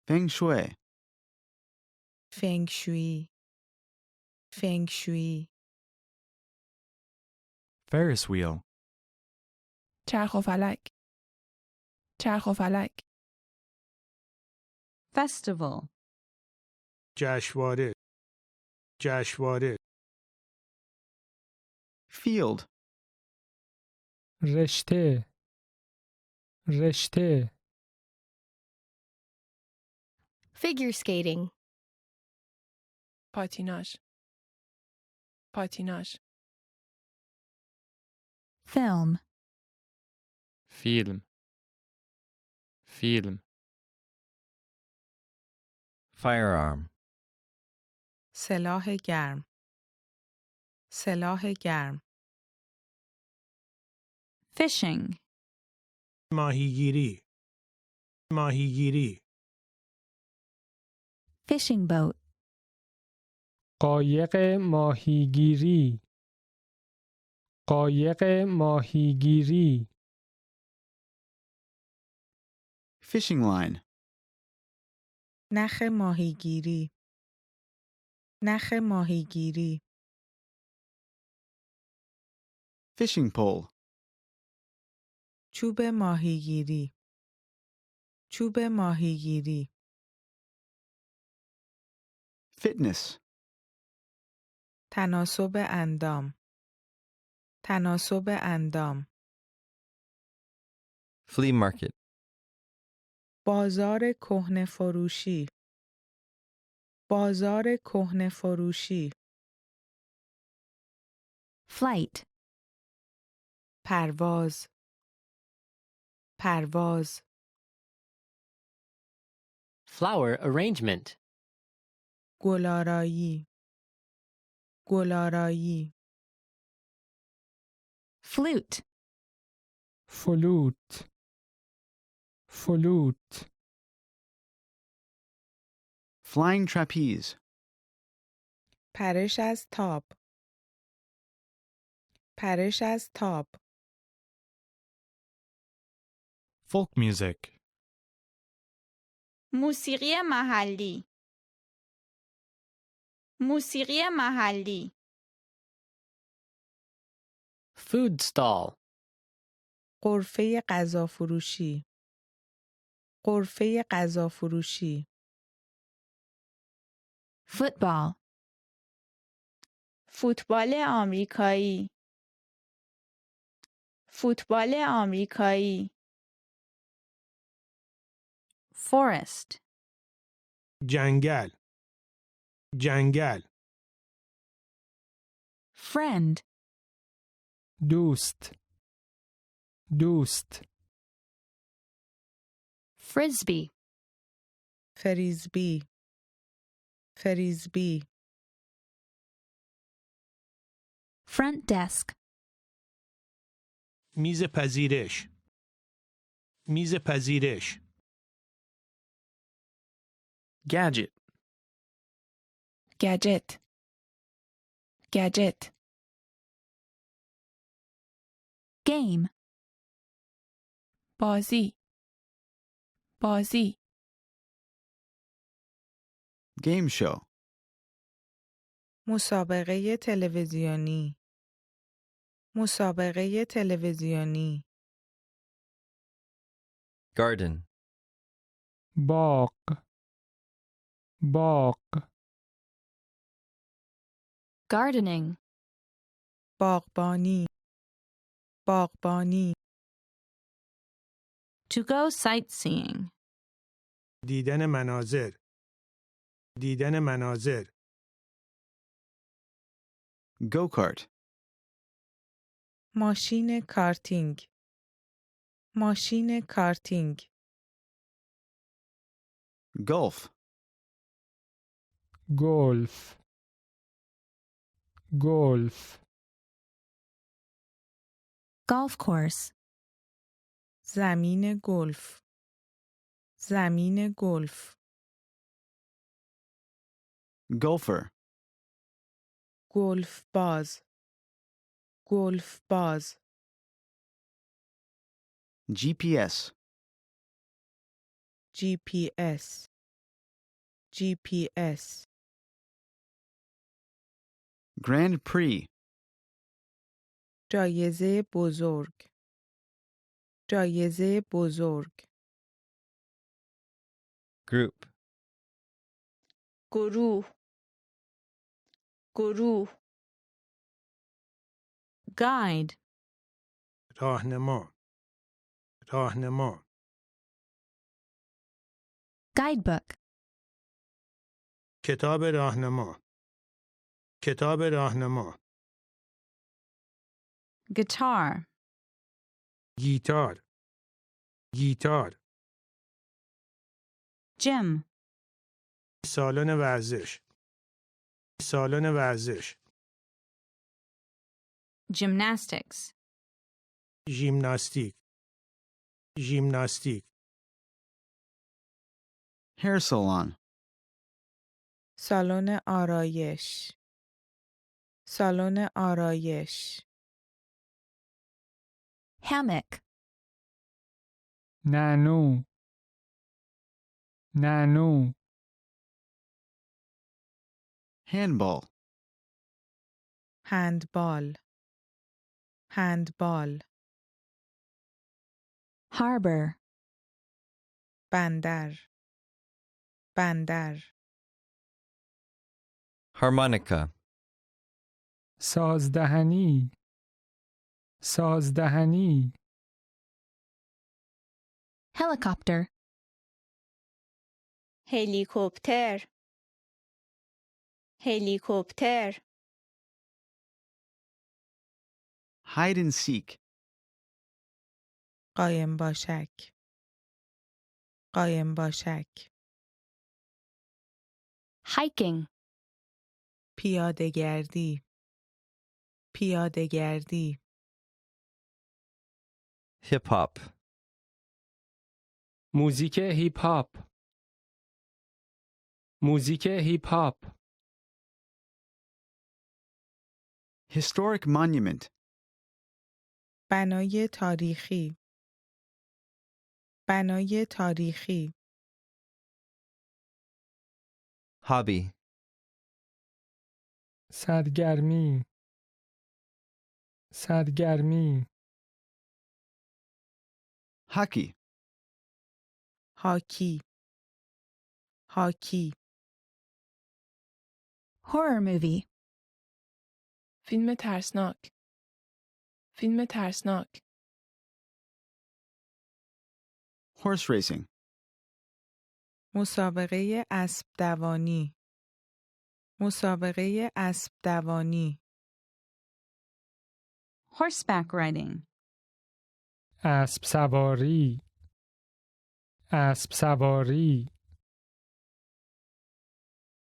Speaker 7: Feng shui.
Speaker 5: فنگشویی. فنگشویی.
Speaker 14: Ferris wheel
Speaker 4: چرخ و فلک. چرخ و فلک.
Speaker 11: Festival.
Speaker 9: جشنواره. جشنواره.
Speaker 7: Field.
Speaker 10: رشته رشته
Speaker 1: Figure skating.
Speaker 4: پاتیناژ. پاتیناژ.
Speaker 11: Film.
Speaker 12: فیلم فیلم
Speaker 8: Firearm.
Speaker 5: سلاح گرم. سلاح گرم.
Speaker 11: Fishing.
Speaker 9: ماهیگیری. ماهیگیری.
Speaker 11: Fishing boat.
Speaker 10: قایق ماهیگیری قایق ماهیگیری
Speaker 7: Fishing line.
Speaker 5: نخ ماهیگیری. نخ ماهیگیری.
Speaker 7: Fishing pole.
Speaker 5: چوب ماهیگیری. چوب ماهیگیری.
Speaker 7: Fitness.
Speaker 5: تناسب اندام. تناسب اندام.
Speaker 8: Flea market.
Speaker 5: بازار کهنه فروشی. بازار کهنه فروشی.
Speaker 11: Flight.
Speaker 5: پرواز. پرواز.
Speaker 12: flower arrangement
Speaker 5: گلارایی. گلارایی.
Speaker 11: Flute.
Speaker 10: فلوت فلوت
Speaker 7: Flying trapeze.
Speaker 5: پرش از تاب. پرش از تاب.
Speaker 14: Folk music.
Speaker 13: موسیقی محلی. موسیقی محلی.
Speaker 12: Food stall.
Speaker 5: غرفه غذا فروشی. غرفه غذا فروشی.
Speaker 11: Football.
Speaker 13: فوتبال آمریکایی. فوتبال آمریکایی.
Speaker 11: Forest.
Speaker 9: جنگل جنگل
Speaker 11: Friend.
Speaker 10: دوست دوست
Speaker 1: Frisbee.
Speaker 5: فریزبی. فریزبی.
Speaker 11: Front desk.
Speaker 9: میز پذیرش میز پذیرش
Speaker 14: Gadget.
Speaker 4: گجت. گجت.
Speaker 11: Game.
Speaker 4: بازی. بازی.
Speaker 7: Game show.
Speaker 5: مسابقه تلویزیونی. مسابقه تلویزیونی.
Speaker 8: Garden.
Speaker 10: باغ باغ
Speaker 1: Gardening.
Speaker 5: باغبانی. باغبانی.
Speaker 11: To go sightseeing.
Speaker 9: دیدن مناظر دیدن مناظر
Speaker 7: Go-kart.
Speaker 5: ماشین کارتینگ. ماشین کارتینگ.
Speaker 7: Golf.
Speaker 10: گلف گلف
Speaker 11: Golf course.
Speaker 5: زمین گلف. زمین گلف.
Speaker 7: Golfer.
Speaker 5: گلف باز. گلف باز.
Speaker 7: GPS.
Speaker 5: GPS. GPS.
Speaker 7: Grand Prix.
Speaker 5: جایزه بزرگ. جایزه بزرگ.
Speaker 8: Group.
Speaker 13: گروه. گروه.
Speaker 11: Guide.
Speaker 9: راهنما راهنما
Speaker 11: Guidebook.
Speaker 9: کتاب راهنما کتاب راهنما
Speaker 11: Guitar.
Speaker 9: گیتار گیتار
Speaker 11: Gym.
Speaker 9: سالن ورزش سالن ورزش
Speaker 11: Gymnastics.
Speaker 9: ژیمناستیک ژیمناستیک
Speaker 7: Hair salon.
Speaker 5: سالن آرایش. سالن آرایش.
Speaker 11: Hammock.
Speaker 10: نانو نانو
Speaker 7: Handball.
Speaker 5: هندبال. هندبال.
Speaker 11: Harbor.
Speaker 5: بندر. بندر.
Speaker 8: Harmonica.
Speaker 10: سازدهنی سازدهنی
Speaker 11: Helicopter.
Speaker 13: هلیکوپتر. هلیکوپتر.
Speaker 7: Hide and seek.
Speaker 5: قایم باشک. قایم باشک.
Speaker 1: Hiking.
Speaker 5: پیاده گردی. پیاده گردی.
Speaker 8: hip hop,
Speaker 10: موزیک هیپ هاپ. موزیک هیپ هاپ.
Speaker 7: Historic monument.
Speaker 5: بنای تاریخی. بنای تاریخی.
Speaker 8: hobby,
Speaker 10: سرگرمی. سرگرمی.
Speaker 7: Hockey.
Speaker 5: هاکی. هاکی.
Speaker 11: Horror movie.
Speaker 4: فیلم ترسناک. فیلم ترسناک.
Speaker 7: Horse racing.
Speaker 5: مسابقه اسب دوانی. مسابقه اسب دوانی.
Speaker 11: Horseback riding.
Speaker 10: اسب سواری. اسب سواری.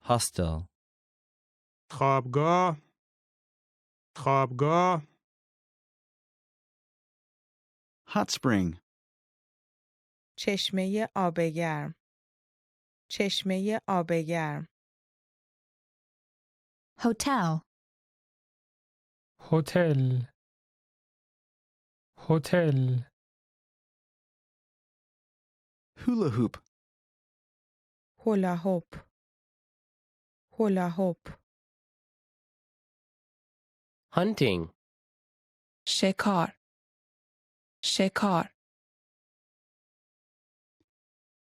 Speaker 8: hostel,
Speaker 9: خوابگاه. خوابگاه.
Speaker 7: Hot spring.
Speaker 5: چشمه آب گرم. چشمه آب گرم.
Speaker 11: Hotel.
Speaker 10: هتل. هتل.
Speaker 7: Hula hoop.
Speaker 5: هولا هوپ. هولا هوپ.
Speaker 12: hunting,
Speaker 4: شکار. شکار.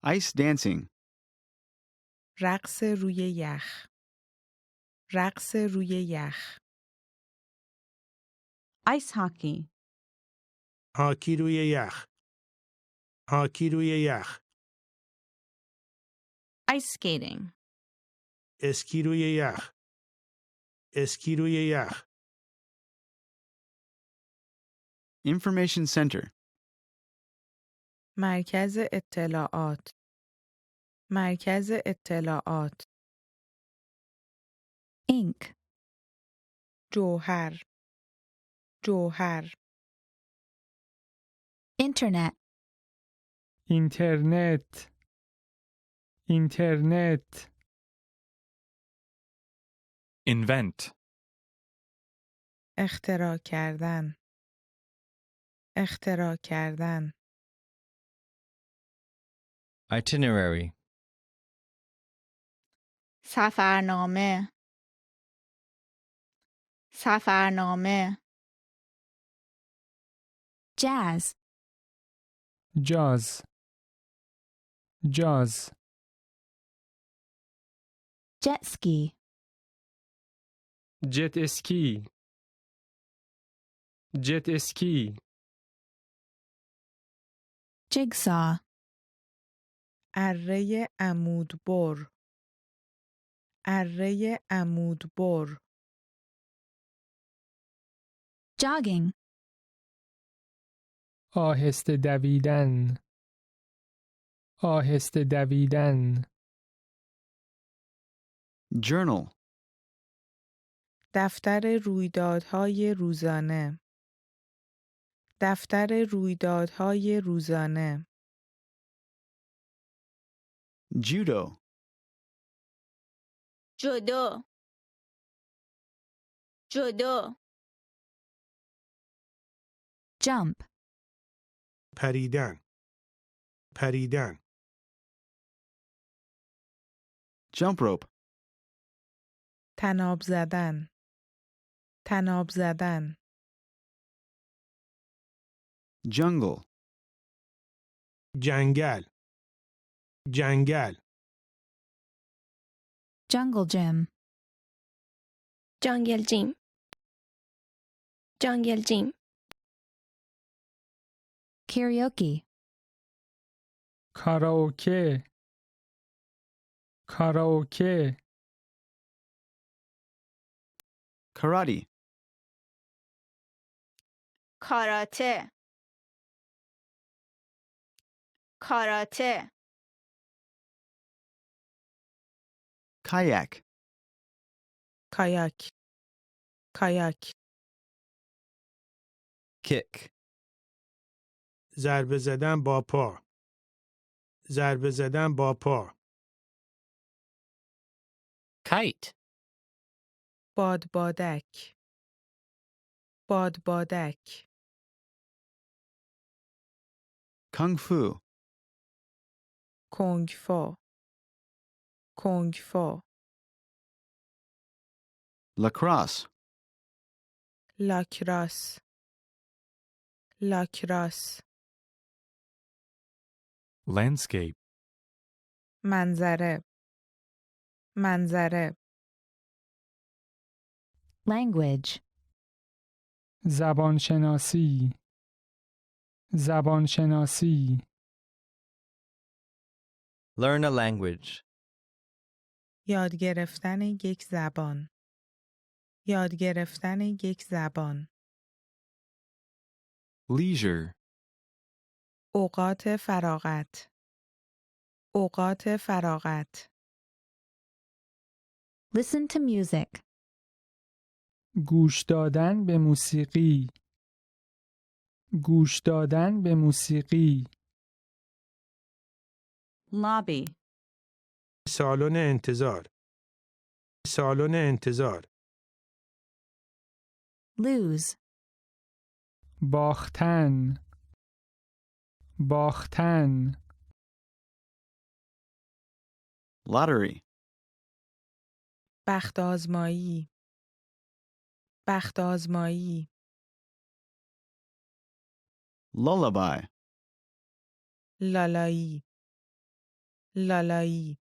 Speaker 7: Ice dancing.
Speaker 5: رقص روی یخ. رقص روی یخ.
Speaker 11: Ice hockey.
Speaker 9: هاکی روی یخ. هاکی روی یخ.
Speaker 11: Ice skating.
Speaker 9: اسکی روی یخ. اسکی روی یخ.
Speaker 7: Information center.
Speaker 5: مرکز اطلاعات. مرکز اطلاعات.
Speaker 11: Ink.
Speaker 5: جوهر. جوهر.
Speaker 11: Internet.
Speaker 10: اینترنت. اینترنت.
Speaker 14: invent,
Speaker 5: اختراع کردن. اختراع کردن.
Speaker 8: itinerary,
Speaker 13: سفرنامه. سفرنامه.
Speaker 11: Jazz.
Speaker 10: جاز. جاز.
Speaker 11: Jet ski.
Speaker 10: جت اسکی. جت اسکی.
Speaker 11: Jigsaw.
Speaker 5: اره عمود بر. اره عمود بر.
Speaker 11: Jogging.
Speaker 10: آهسته دویدن. آهسته دویدن.
Speaker 7: Journal.
Speaker 5: دفتر رویدادهای روزانه. دفتر رویدادهای روزانه.
Speaker 7: Judo.
Speaker 13: جودو. جودو.
Speaker 11: Jump.
Speaker 9: پریدن. پریدن.
Speaker 7: Jump rope.
Speaker 5: تناب زدن. تناب زدن.
Speaker 7: Jungle.
Speaker 9: جنگل. جنگل.
Speaker 11: Jungle gym.
Speaker 16: جانگل جیم. جانگل جیم.
Speaker 11: Karaoke.
Speaker 10: کاراوکه. کاراوکه.
Speaker 7: Karate.
Speaker 13: کاراته. کاراته.
Speaker 7: Kayak.
Speaker 5: کایاک. کایاک.
Speaker 8: kick,
Speaker 9: ضربه زدن با پا. ضربه زدن با پا.
Speaker 12: Kite.
Speaker 5: بادبادک بادبادک
Speaker 7: Kung Fu.
Speaker 5: کنگفو کنگفو
Speaker 7: Lacrosse.
Speaker 5: لاکراس لاکراس
Speaker 14: Landscape.
Speaker 5: منظره منظره
Speaker 11: Language.
Speaker 10: زبانشناسی زبانشناسی
Speaker 8: Learn a language.
Speaker 5: یاد گرفتن یک زبان یاد گرفتن یک زبان
Speaker 14: Leisure.
Speaker 5: اوقات فراغت اوقات فراغت
Speaker 11: Listen to music.
Speaker 10: گوش دادن به موسیقی گوش دادن به موسیقی
Speaker 16: Lobby.
Speaker 9: سالن انتظار. سالن انتظار.
Speaker 11: Lose.
Speaker 10: باختن باختن
Speaker 7: Lottery.
Speaker 5: بخت آزمایی بخت آزمایی
Speaker 7: Lullaby.
Speaker 5: لالایی لالایی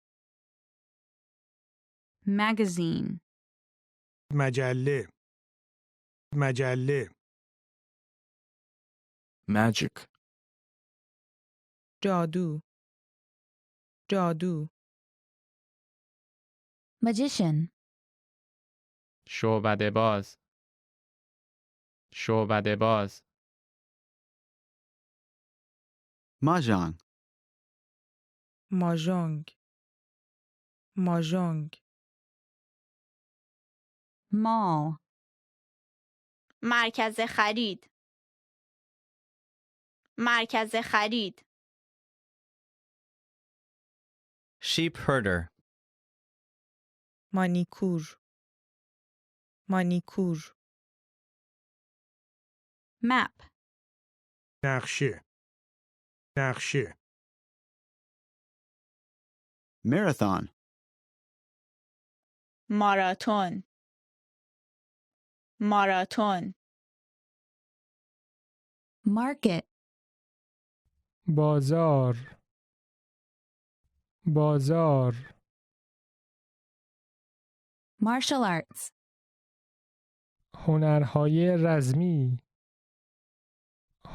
Speaker 16: Magazine.
Speaker 9: مجله. مجله.
Speaker 14: Magic.
Speaker 5: جادو جادو
Speaker 11: Magician.
Speaker 17: شعبده باز شعبده باز
Speaker 7: Mahjong.
Speaker 5: ماژونگ ماژونگ
Speaker 16: Mall.
Speaker 13: مرکز خرید مرکز خرید
Speaker 8: Sheep herder.
Speaker 5: مانیکور مانیکور
Speaker 16: Map.
Speaker 9: نقشه. نقشه.
Speaker 7: Marathon.
Speaker 13: ماراتون ماراتون
Speaker 11: Market.
Speaker 10: بازار بازار
Speaker 11: Martial arts.
Speaker 10: هنرهای رزمی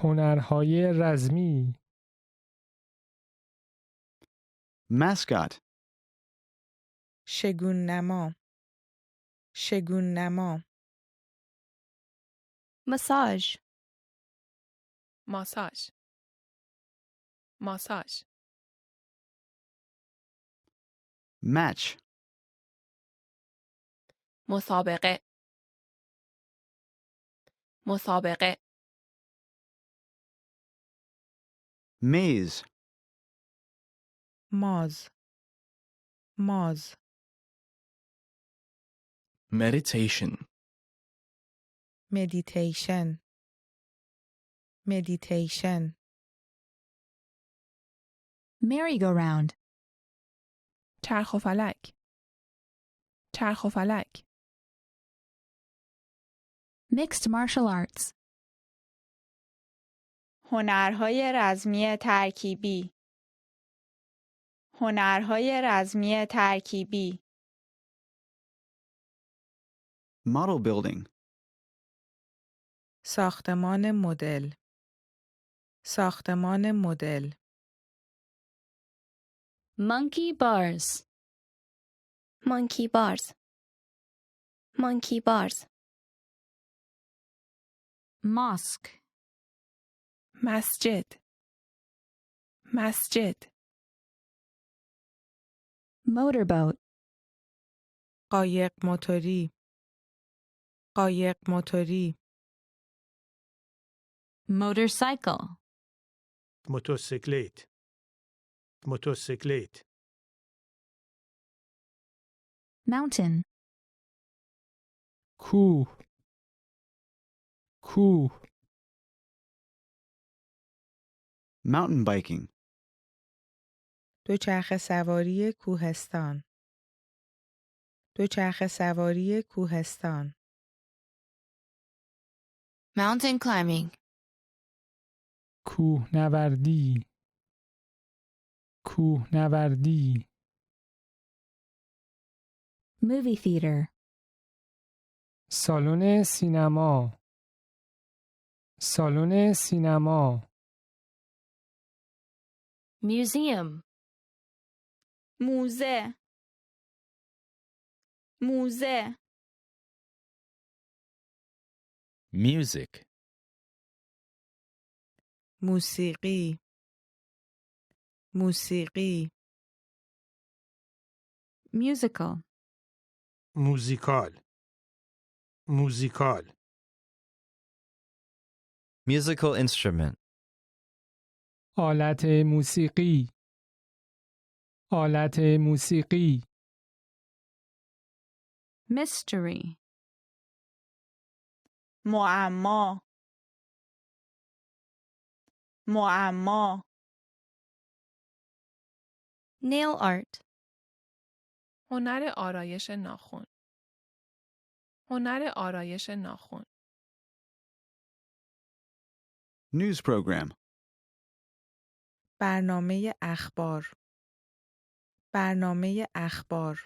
Speaker 10: هنرهای رزمی
Speaker 7: Mascot.
Speaker 5: شگون نما شگون نما
Speaker 4: ماساژ ماساژ ماساژ
Speaker 7: Match.
Speaker 4: مسابقه مسابقه
Speaker 7: Maze.
Speaker 5: ماز ماز
Speaker 14: Meditation.
Speaker 5: مدیتیشن مدیتیشن
Speaker 11: Merry-go-round.
Speaker 4: چرخ و فلک چرخ و فلک
Speaker 11: Mixed martial arts.
Speaker 13: هنرهای رزمی ترکیبی هنرهای رزمی ترکیبی
Speaker 7: Model building.
Speaker 5: ساختمان مدل ساختمان مدل
Speaker 1: Monkey bars.
Speaker 18: Monkey bars. Monkey bars.
Speaker 11: Mosque.
Speaker 4: مسجد مسجد
Speaker 11: Motorboat.
Speaker 5: قایق موتوری قایق موتوری
Speaker 11: Motorcycle.
Speaker 9: موتورسیکلت موتورسیکلت
Speaker 11: Mountain.
Speaker 10: کوه کوه
Speaker 7: Mountain biking.
Speaker 5: دوچرخه سواری کوهستان. دوچرخه سواری کوهستان.
Speaker 18: Mountain climbing.
Speaker 10: کوهنوردی کوهنوردی
Speaker 11: Movie theater.
Speaker 10: سالن سینما سالن سینما
Speaker 1: Museum.
Speaker 13: موزه موزه
Speaker 14: Music.
Speaker 5: موسیقی موسیقی
Speaker 16: Musical.
Speaker 9: موزیکال موزیکال
Speaker 8: Musical instrument.
Speaker 10: آلت موسیقی آلت موسیقی
Speaker 16: Mystery.
Speaker 13: معما معما
Speaker 18: Nail art.
Speaker 4: هنر آرایش ناخن. هنر آرایش ناخن.
Speaker 7: News program.
Speaker 5: برنامه اخبار. برنامه اخبار.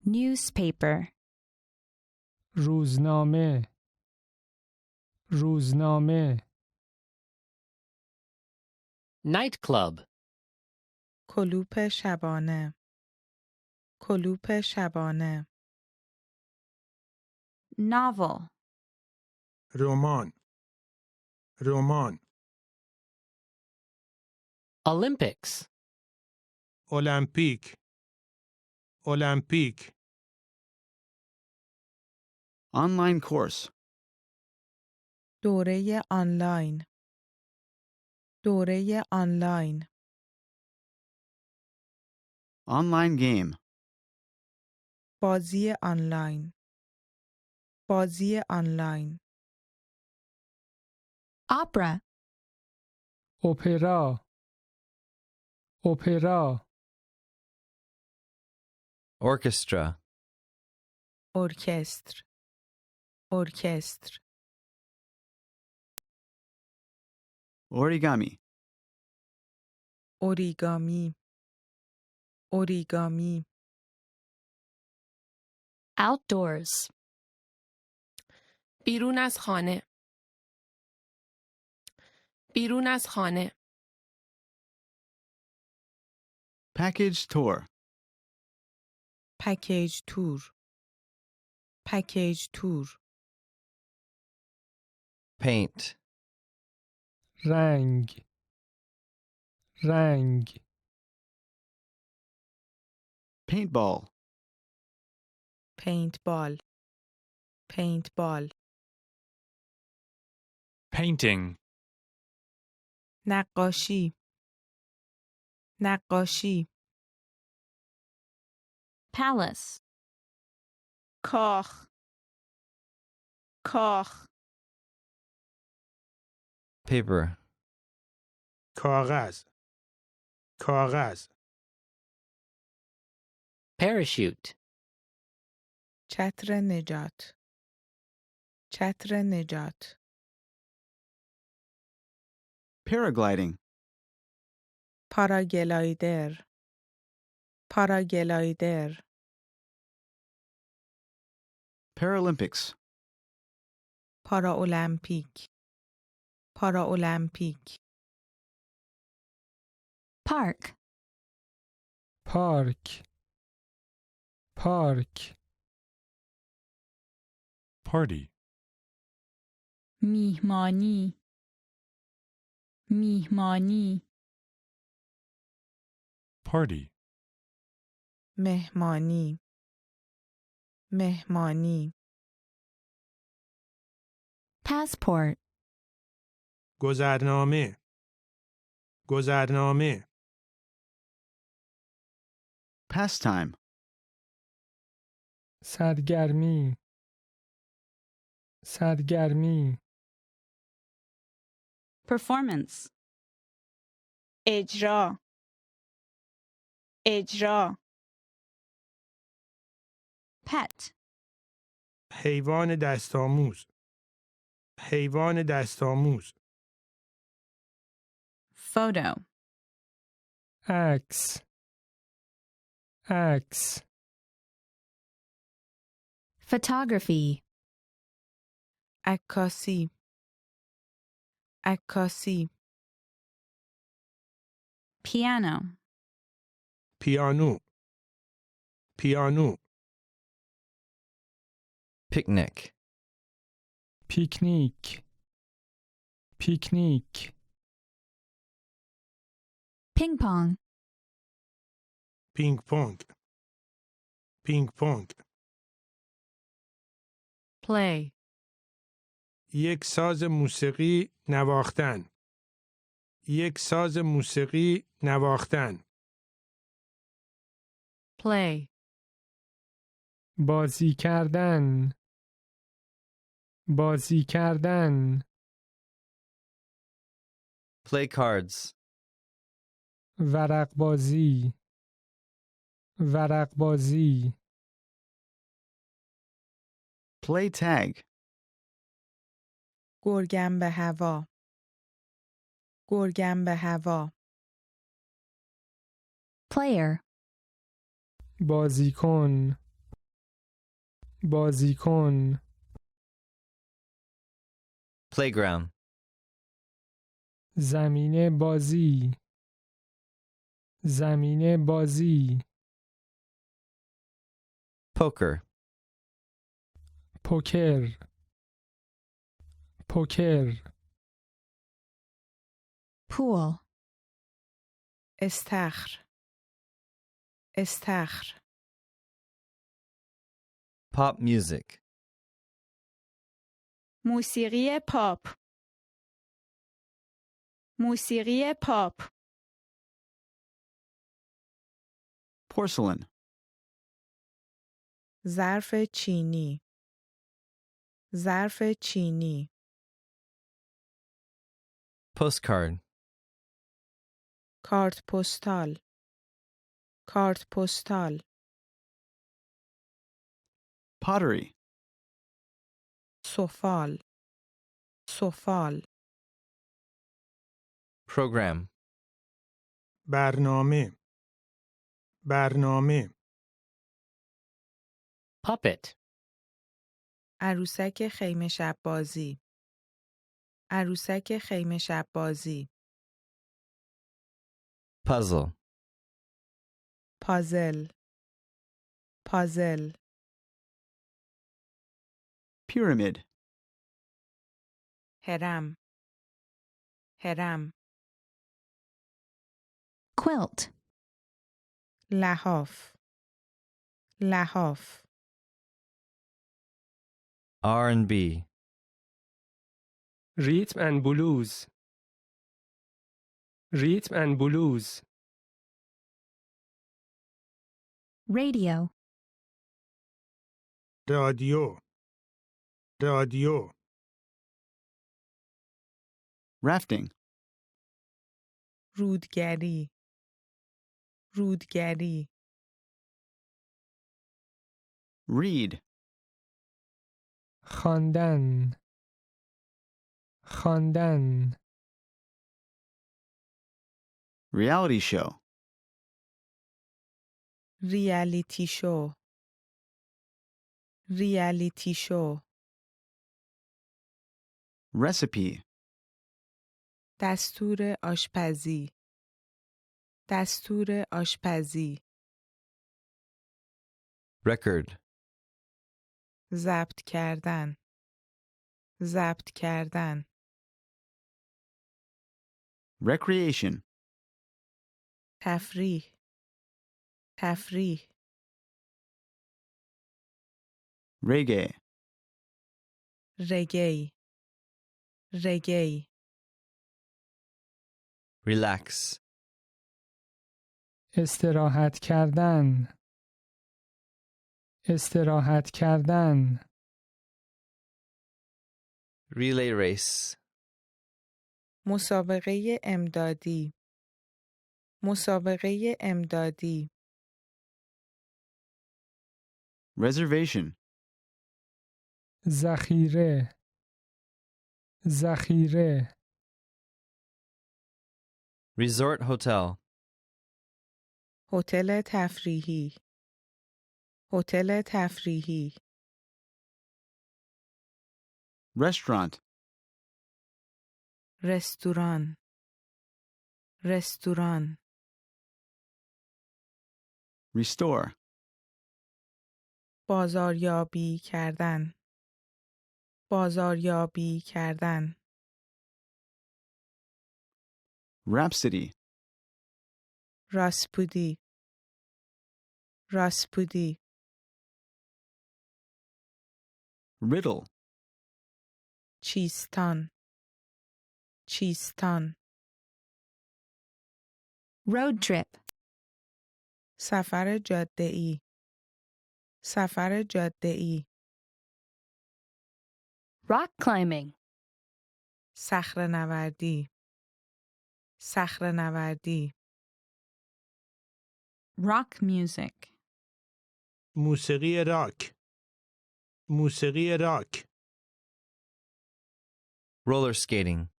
Speaker 11: Newspaper.
Speaker 10: روزنامه روزنامه
Speaker 12: Nightclub.
Speaker 5: کلوپ شبانه. کلوپ شبانه.
Speaker 16: Novel.
Speaker 9: رمان رمان
Speaker 12: Olympics.
Speaker 9: المپیک المپیک
Speaker 7: Online course.
Speaker 5: دوره آنلاین. دوره آنلاین.
Speaker 7: Online game.
Speaker 5: بازی آنلاین. بازی آنلاین.
Speaker 11: Opera.
Speaker 10: اپرا اپرا
Speaker 8: Orchestra.
Speaker 5: ارکستر. ارکستر.
Speaker 7: Origami.
Speaker 5: اوریگامی. اوریگامی.
Speaker 1: Outdoors.
Speaker 4: بیرون از خانه. بیرون از خانه.
Speaker 7: Package tour.
Speaker 5: پکیج تور. پکیج تور.
Speaker 8: Paint.
Speaker 10: رنگ رنگ
Speaker 7: Paintball.
Speaker 5: پینت بال. پینت بال.
Speaker 14: Painting.
Speaker 5: نقاشی. نقاشی.
Speaker 16: Palace.
Speaker 13: کاخ کاخ
Speaker 8: Paper.
Speaker 9: کاغذ کاغذ
Speaker 12: Parachute.
Speaker 5: چتر نجات. چتر نجات.
Speaker 7: Paragliding.
Speaker 5: پاراگلایدر. پاراگلایدر.
Speaker 7: Paralympics.
Speaker 5: پاراولمپیک. پاراولمپیک.
Speaker 11: Park.
Speaker 10: پارک پارک
Speaker 14: Party.
Speaker 13: میهمانی میهمانی
Speaker 14: Party.
Speaker 5: مهمانی. مهمانی.
Speaker 11: Passport.
Speaker 9: گذرنامه گذرنامه
Speaker 7: Pastime.
Speaker 10: سرگرمی سرگرمی
Speaker 16: Performance.
Speaker 13: اجرا اجرا
Speaker 11: Pet.
Speaker 9: حیوان دستآموز حیوان دستآموز
Speaker 16: Photo.
Speaker 10: عکس عکس
Speaker 11: Photography.
Speaker 5: عکاسی عکاسی
Speaker 16: Piano.
Speaker 9: پیانو پیانو
Speaker 8: Picnic.
Speaker 10: پیکنیک پیکنیک
Speaker 11: Ping pong.
Speaker 9: پینگ پونگ پینگ پونگ
Speaker 3: Play.
Speaker 9: یک ساز موسیقی نواختن یک ساز موسیقی نواختن
Speaker 3: Play.
Speaker 10: بازی کردن بازی کردن
Speaker 8: Play cards.
Speaker 10: ورق بازی ورق بازی
Speaker 7: Play tag.
Speaker 5: گرگم به هوا گرگم به هوا
Speaker 11: Player.
Speaker 10: بازیکن بازیکن
Speaker 8: Playground.
Speaker 10: زمین بازی زمین بازی
Speaker 8: Poker.
Speaker 10: پوکر پوکر
Speaker 11: Pool.
Speaker 5: استخر استخر
Speaker 8: Pop music.
Speaker 13: موسیقی پاپ موسیقی پاپ
Speaker 7: Porcelain.
Speaker 5: ظرف چینی ظرف چینی
Speaker 8: Postcard.
Speaker 5: کارت پستال کارت پستال
Speaker 7: Pottery.
Speaker 5: سفال سفال
Speaker 8: Program.
Speaker 9: برنامه برنامه
Speaker 12: Puppet.
Speaker 5: عروسک خیمه شب بازی عروسک خیمه شب بازی
Speaker 8: Puzzle.
Speaker 5: پازل پازل
Speaker 7: Pyramid.
Speaker 5: هرم هرم
Speaker 11: Quilt.
Speaker 5: لحاف لحاف
Speaker 8: R&B.
Speaker 10: ریتم اند بلوز ریتم اند بلوز
Speaker 11: Radio.
Speaker 9: رادیو رادیو
Speaker 7: Rafting.
Speaker 5: رودگری رودگری
Speaker 7: Read.
Speaker 10: خواندن خواندن
Speaker 7: Reality show.
Speaker 5: ریالیتی شو ریالیتی شو
Speaker 7: Recipe.
Speaker 5: دستور آشپزی دستور آشپزی
Speaker 8: Record.
Speaker 5: ضبط کردن ضبط کردن
Speaker 7: Recreation.
Speaker 5: تفریح تفریح
Speaker 7: Reggae.
Speaker 5: رگی رگی
Speaker 8: Relax.
Speaker 10: استراحت کردن. استراحت کردن.
Speaker 8: Relay race.
Speaker 5: مسابقه امدادی. مسابقه امدادی.
Speaker 7: Reservation.
Speaker 10: ذخیره. ذخیره.
Speaker 8: Resort hotel.
Speaker 5: هتل تفریحی. هتل تفریحی.
Speaker 7: Restaurant.
Speaker 5: رستوران. رستوران.
Speaker 7: Restore.
Speaker 5: بازاریابی کردن. بازاریابی کردن.
Speaker 7: Rhapsody.
Speaker 5: راسپودی. راسپودی.
Speaker 7: Riddle.
Speaker 5: چیستان. چیستان.
Speaker 11: Road trip.
Speaker 5: سفر جاده‌ای. سفر جاده‌ای.
Speaker 1: Rock climbing.
Speaker 5: صخره‌نوردی. صخره‌نوردی.
Speaker 16: Rock music.
Speaker 9: موسیقی راک. موسیقی راک.
Speaker 8: Roller skating.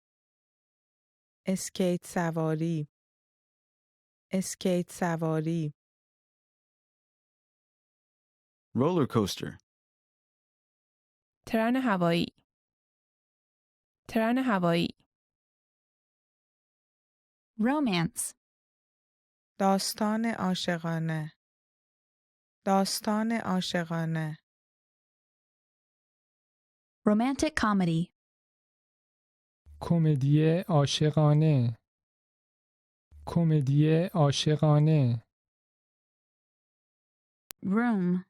Speaker 5: اسکیت سواری. اسکیت سواری.
Speaker 7: Roller coaster.
Speaker 4: ترن هوایی. ترن هوایی.
Speaker 11: Romance.
Speaker 5: داستان عاشقانه. داستان عاشقانه.
Speaker 11: Romantic comedy.
Speaker 10: کمدی عاشقانه. کمدی عاشقانه.
Speaker 16: Room.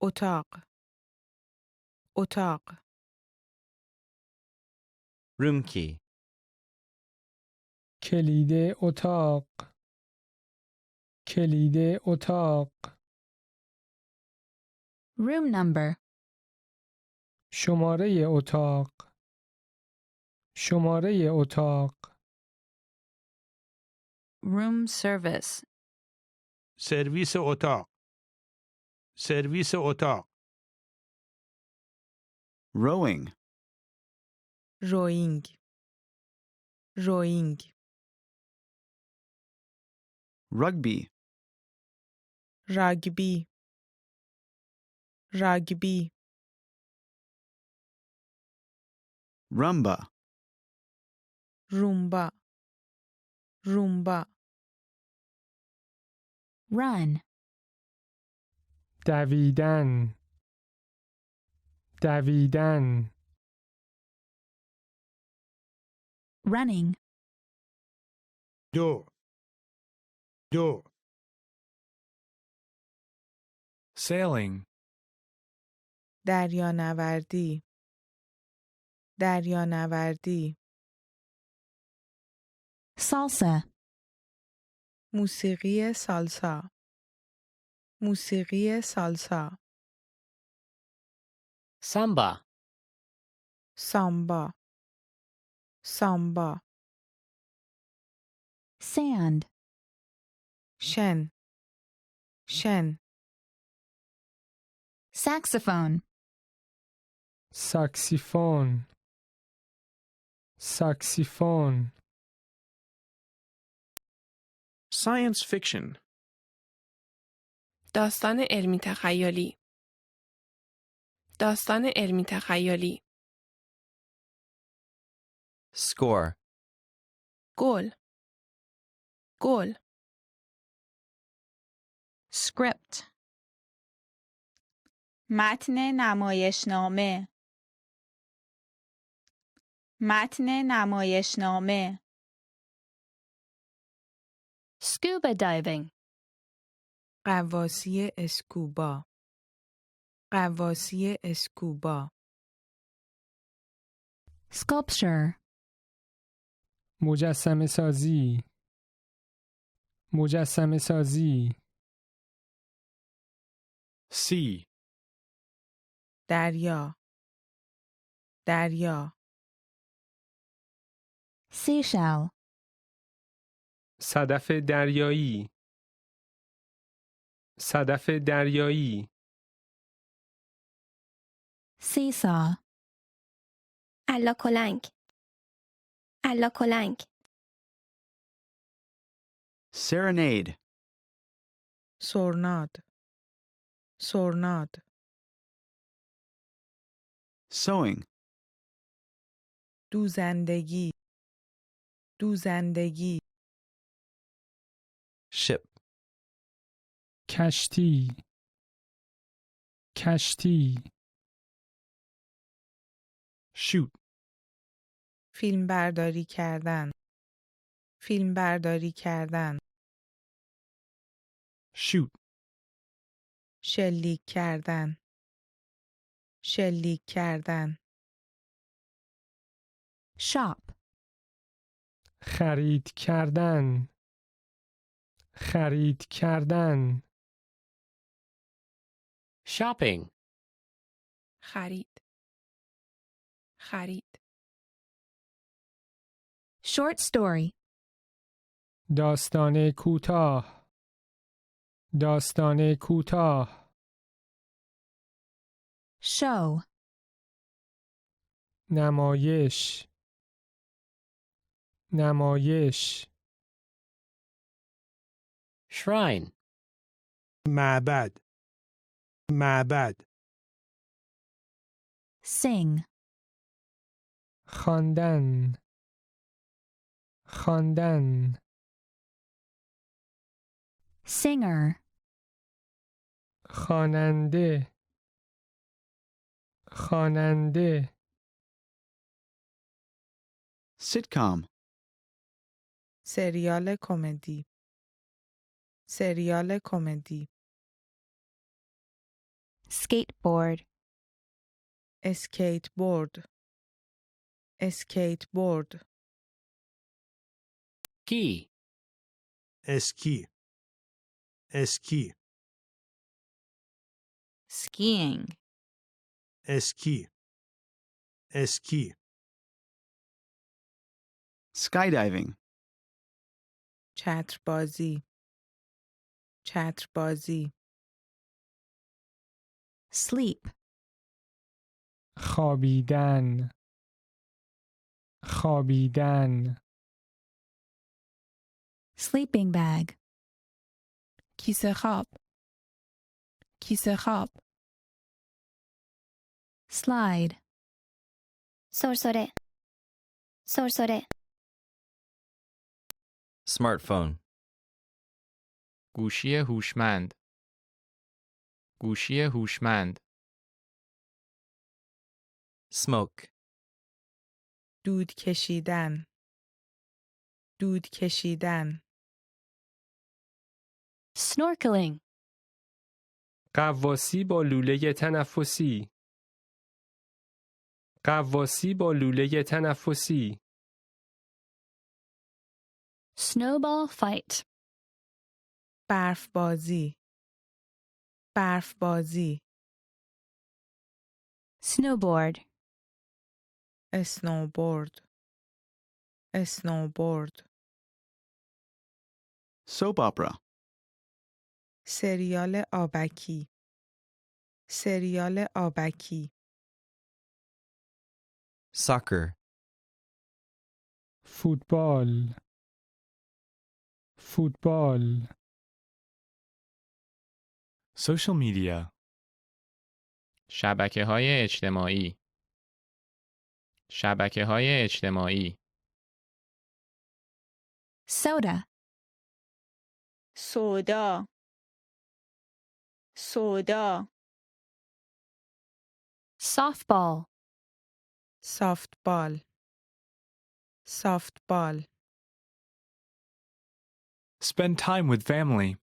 Speaker 5: اتاق. اتاق.
Speaker 8: Room key.
Speaker 10: کلید اتاق. کلید اتاق.
Speaker 11: Room number.
Speaker 10: شماره اتاق. شماره اتاق.
Speaker 16: Room service.
Speaker 9: سرویس اتاق. سرویس اتاق.
Speaker 7: Rowing.
Speaker 5: روینگ. روینگ.
Speaker 7: Rugby.
Speaker 5: راگبی. راگبی.
Speaker 7: Rumba.
Speaker 5: رومبا. رومبا.
Speaker 11: Run.
Speaker 10: دویدن. دویدن.
Speaker 11: Running.
Speaker 9: دو. دو.
Speaker 14: Sailing.
Speaker 5: دریانوردی. دریانوردی.
Speaker 11: Salsa.
Speaker 5: موسیقی سالسا. موسیقی سالسا.
Speaker 12: Samba.
Speaker 5: سامبا. سامبا.
Speaker 11: Sand.
Speaker 5: شن. شن.
Speaker 11: Saxophone.
Speaker 10: ساکسیفون. ساکسیفون.
Speaker 17: Science fiction.
Speaker 4: داستان علمی تخیلی. داستان علمی تخیلی.
Speaker 8: Score.
Speaker 4: گل. گل.
Speaker 13: script. متن نمایشنامه. متن نمایشنامه.
Speaker 1: Scuba diving.
Speaker 5: غواصی اسکوبا. غواصی اسکوبا.
Speaker 11: Sculpture.
Speaker 10: مجسمه سازی مجسمه سازی
Speaker 14: Sea.
Speaker 5: دریا دریا
Speaker 11: seashell,
Speaker 10: صدف دریایی صدف دریایی
Speaker 11: seesaw,
Speaker 18: الاکلنگ الاکلنگ
Speaker 7: Serenade.
Speaker 5: سرناد سرناد
Speaker 7: Sewing.
Speaker 5: دوزندگی دوزندگی
Speaker 8: Ship.
Speaker 10: کشتی کشتی
Speaker 14: Shoot.
Speaker 5: فیلم برداری کردن فیلم برداری کردن
Speaker 14: Shoot.
Speaker 5: شلیک کردن شلیک کردن
Speaker 11: shop,
Speaker 10: خرید کردن خرید کردن
Speaker 12: shopping,
Speaker 4: خرید خرید
Speaker 11: short story,
Speaker 10: داستان کوتاه داستان کوتاه
Speaker 11: show,
Speaker 10: نمایش نمایش
Speaker 12: shrine,
Speaker 9: معبد معبد
Speaker 11: sing,
Speaker 10: خواندن خواندن
Speaker 11: singer,
Speaker 10: خواننده خواننده
Speaker 7: Sitcom.
Speaker 5: سریال کمدی سریال کمدی
Speaker 11: skateboard,
Speaker 5: اسکیت بورد اسکیت بورد
Speaker 12: ski,
Speaker 9: اسکی اسکی
Speaker 16: skiing,
Speaker 9: اسکی اسکی
Speaker 7: Skydiving.
Speaker 5: چتربازی چتربازی
Speaker 11: sleep,
Speaker 10: خوابیدن خوابیدن
Speaker 11: sleeping bag,
Speaker 4: کیسه خواب کیسه خواب
Speaker 11: slide,
Speaker 18: سرسره سرسره
Speaker 8: Smartphone.
Speaker 19: گوشی هوشمند گوشی هوشمند
Speaker 8: Smoke.
Speaker 5: دود کشیدن دود کشیدن
Speaker 1: snorkeling,
Speaker 10: غواصی با لوله تنفسی غواصی با لوله تنفسی
Speaker 1: snowball fight,
Speaker 5: برف بازی برف بازی
Speaker 11: snowboard,
Speaker 5: اسنوبورد اسنوبورد
Speaker 7: Soap opera.
Speaker 5: سریال آبکی سریال آبکی
Speaker 8: Soccer.
Speaker 10: فوتبال فوتبال
Speaker 14: Social media.
Speaker 19: شبکه‌های اجتماعی شبکه‌های اجتماعی
Speaker 11: soda,
Speaker 13: سودا سودا
Speaker 1: softball,
Speaker 5: سافتبال سافتبال
Speaker 14: Spend time with family.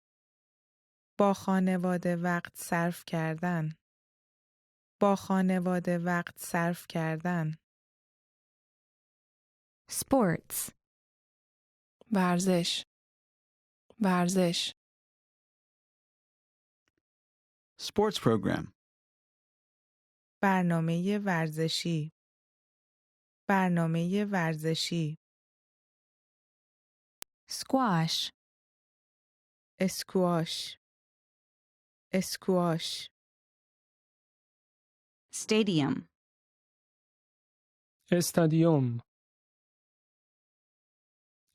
Speaker 5: با خانواده وقت صرف کردن با خانواده وقت صرف کردن
Speaker 11: sports,
Speaker 4: ورزش ورزش
Speaker 7: Sports program.
Speaker 5: برنامه ورزشی برنامه ورزشی
Speaker 11: Squash.
Speaker 5: اسکواش اسکواش
Speaker 16: Stadium.
Speaker 10: استادیوم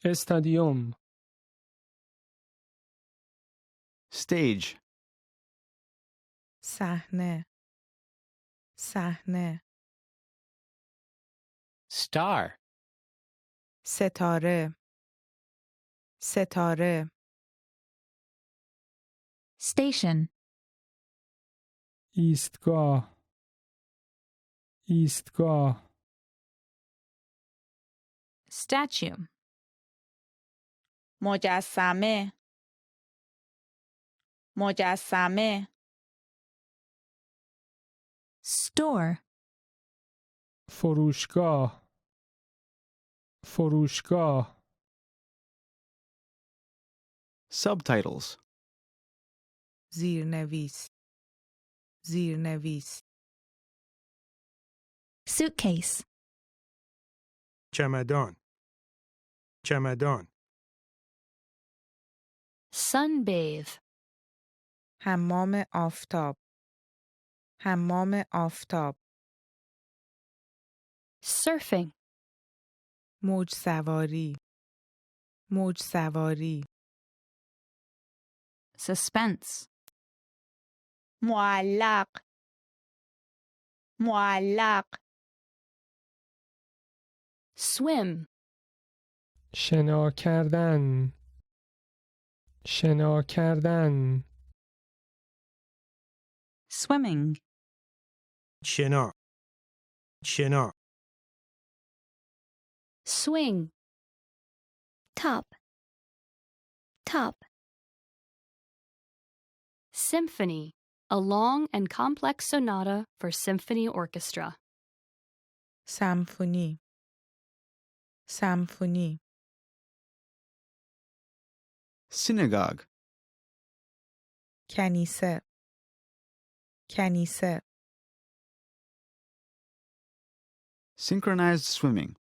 Speaker 10: استادیوم
Speaker 7: Stage.
Speaker 5: صحنه صحنه
Speaker 12: Star.
Speaker 5: ستاره ستاره
Speaker 11: Station.
Speaker 10: ایستگاه ایستگاه
Speaker 16: Statue.
Speaker 13: مجسمه مجسمه
Speaker 11: Store.
Speaker 10: فروشگاه فروشگاه
Speaker 7: Subtitles.
Speaker 5: زیرنویس زیرنویس
Speaker 11: Suitcase.
Speaker 9: چمدان چمدان
Speaker 1: Sunbathe.
Speaker 5: حمام آفتاب حمام آفتاب
Speaker 1: Surfing.
Speaker 5: موج سواری موج سواری
Speaker 16: Suspense.
Speaker 13: معلق معلق
Speaker 1: Swim.
Speaker 10: شنا کردن شنا کردن
Speaker 16: Swimming.
Speaker 9: شنا شنا
Speaker 1: Swing.
Speaker 18: top, top,
Speaker 1: Symphony. A long and complex sonata for symphony orchestra.
Speaker 5: سمفونی سمفونی
Speaker 7: Synagogue.
Speaker 5: کنیسه کنیسه
Speaker 7: Synchronized swimming.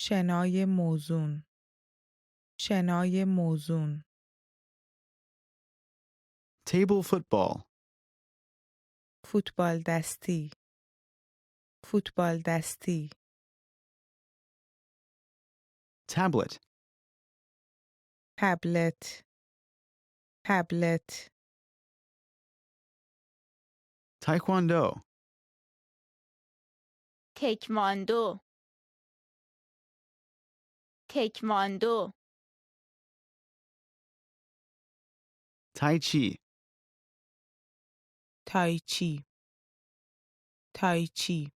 Speaker 5: شنای موزون شنای موزون
Speaker 7: Table football.
Speaker 5: فوتبال دستی فوتبال دستی
Speaker 7: Tablet.
Speaker 5: تبلت تبلت
Speaker 7: Taekwondo.
Speaker 13: تکواندو تکواندو
Speaker 7: Tai Chi.
Speaker 5: تایچی تایچی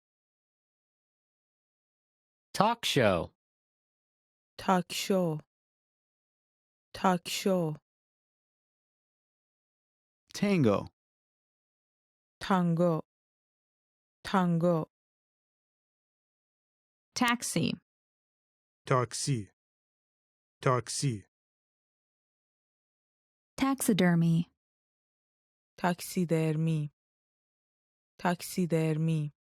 Speaker 12: Talk show.
Speaker 5: تاک شو تاک شو
Speaker 7: Tango.
Speaker 5: تانگو تانگو
Speaker 16: Taxi.
Speaker 9: تاکسی تاکسی
Speaker 11: Taxidermy.
Speaker 5: تاکسیدرمی تاکسیدرمی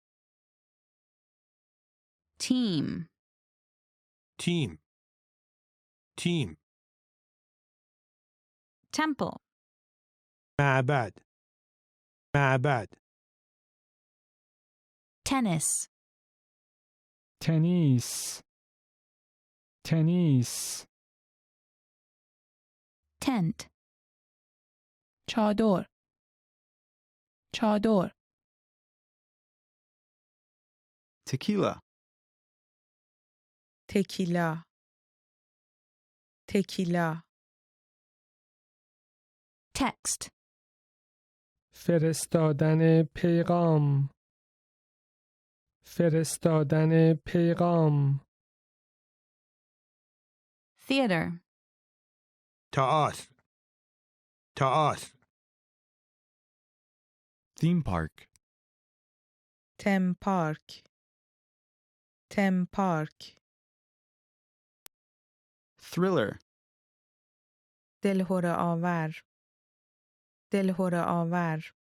Speaker 16: Team.
Speaker 9: تیم تیم
Speaker 16: Temple.
Speaker 9: معبد معبد
Speaker 11: Tennis.
Speaker 10: تنیس تنیس
Speaker 11: Tent.
Speaker 4: چادر چادر
Speaker 7: Tequila.
Speaker 5: تکیلا تکیلا
Speaker 11: Text.
Speaker 10: فرستادن پیغام فرستادن پیغام
Speaker 16: Theater.
Speaker 9: تئاتر تئاتر
Speaker 14: Theme park.
Speaker 5: تم پارک تم پارک
Speaker 7: Thriller.
Speaker 5: دلهره آور دلهره آور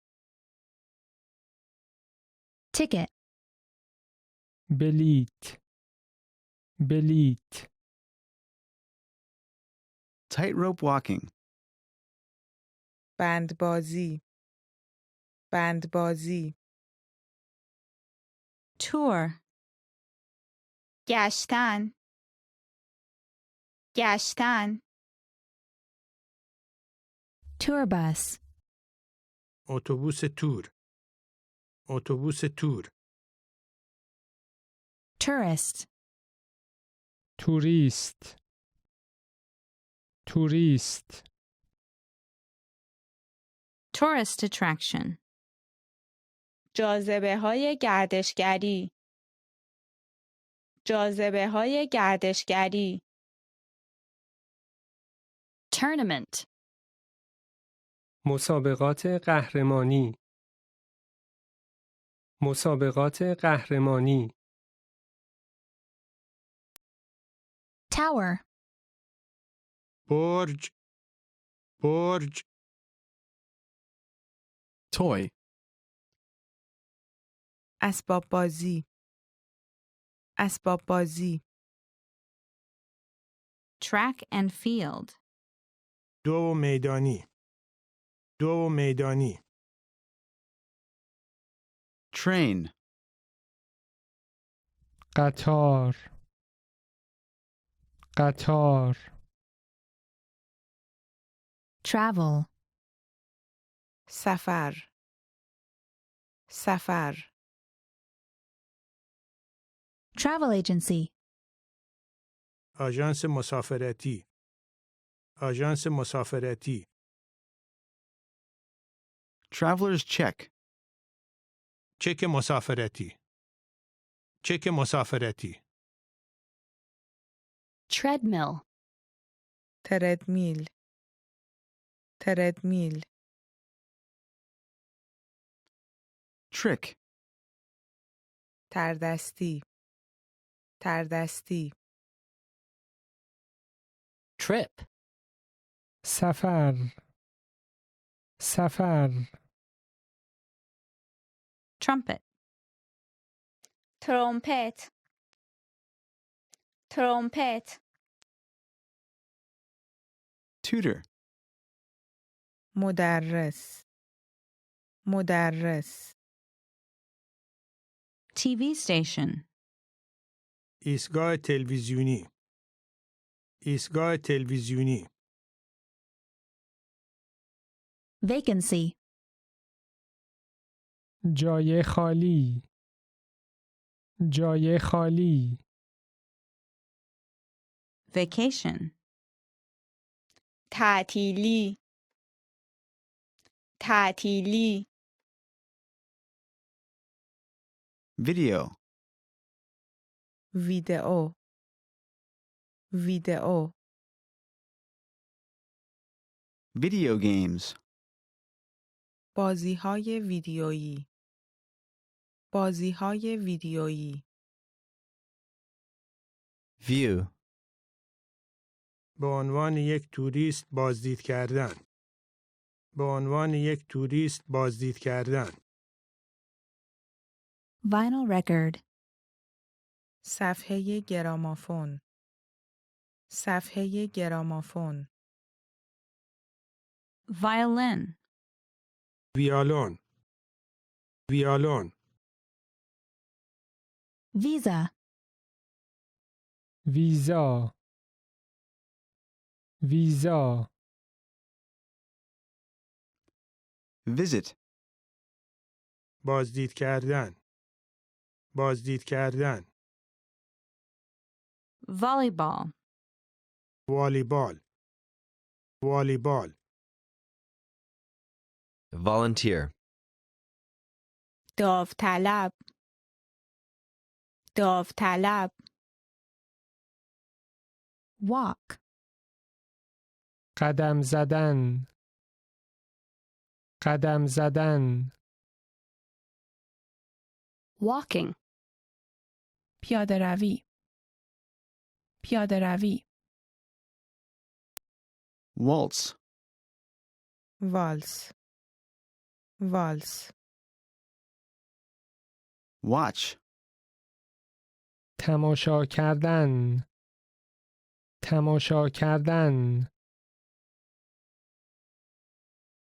Speaker 11: Ticket.
Speaker 10: بلیت بلیت
Speaker 7: Tightrope walking.
Speaker 5: بندبازی بندبازی
Speaker 11: Tour.
Speaker 13: گشتن گشتن
Speaker 11: Tour bus.
Speaker 9: اتوبوس تور اتوبوس تور
Speaker 11: Tourist.
Speaker 10: توریست توریست
Speaker 11: Tourist attraction.
Speaker 13: جاذبه های گردشگری جاذبه های گردشگری
Speaker 11: Tournament.
Speaker 10: مسابقات قهرمانی مسابقات قهرمانی
Speaker 11: Tower.
Speaker 9: برج برج
Speaker 14: Toy.
Speaker 5: اسباب بازی اسباب بازی
Speaker 11: Track and field.
Speaker 9: دو میدانی دو میدانی
Speaker 7: Train.
Speaker 10: قطار قطار
Speaker 11: Travel.
Speaker 5: سفر سفر
Speaker 11: Travel agency.
Speaker 9: آژانس مسافرتی آژانس مسافرتی
Speaker 7: Traveler's check.
Speaker 9: چک مسافرتی چک مسافرتی
Speaker 11: Treadmill.
Speaker 5: تردمیل تردمیل
Speaker 7: Trick.
Speaker 5: تردستی تردستی
Speaker 12: Trip.
Speaker 10: سفر سفر
Speaker 11: Trumpet.
Speaker 13: ترومپت ترومپت
Speaker 7: Tutor.
Speaker 5: مدرس مدرس
Speaker 11: TV station.
Speaker 9: ایستگاه تلویزیونی ایستگاه تلویزیونی
Speaker 11: Vacancy.
Speaker 10: جای خالی جای خالی
Speaker 11: Vacation.
Speaker 13: تعطیلی تعطیلی
Speaker 7: Video.
Speaker 5: ویدئو ویدئو
Speaker 7: Video games.
Speaker 5: بازی‌های ویدیویی بازی‌های ویدیویی
Speaker 8: View.
Speaker 9: به عنوان یک توریست بازدید کردن به عنوان یک توریست بازدید کردن
Speaker 11: Vinyl record.
Speaker 5: صفحه گرامافون صفحه گرامافون
Speaker 11: Violin.
Speaker 9: ویالون ویالون
Speaker 11: Visa.
Speaker 10: ویزا ویزا
Speaker 7: Visit.
Speaker 9: بازدید کردن بازدید کردن
Speaker 11: Volleyball.
Speaker 9: والیبال والیبال
Speaker 8: Volunteer.
Speaker 13: داوطلب داوطلب
Speaker 11: Walk.
Speaker 10: قدم زدن قدم زدن
Speaker 1: Walking.
Speaker 4: پیاده روی پیاده روی
Speaker 7: waltz,
Speaker 5: والس والس
Speaker 7: watch,
Speaker 10: تماشا کردن تماشا کردن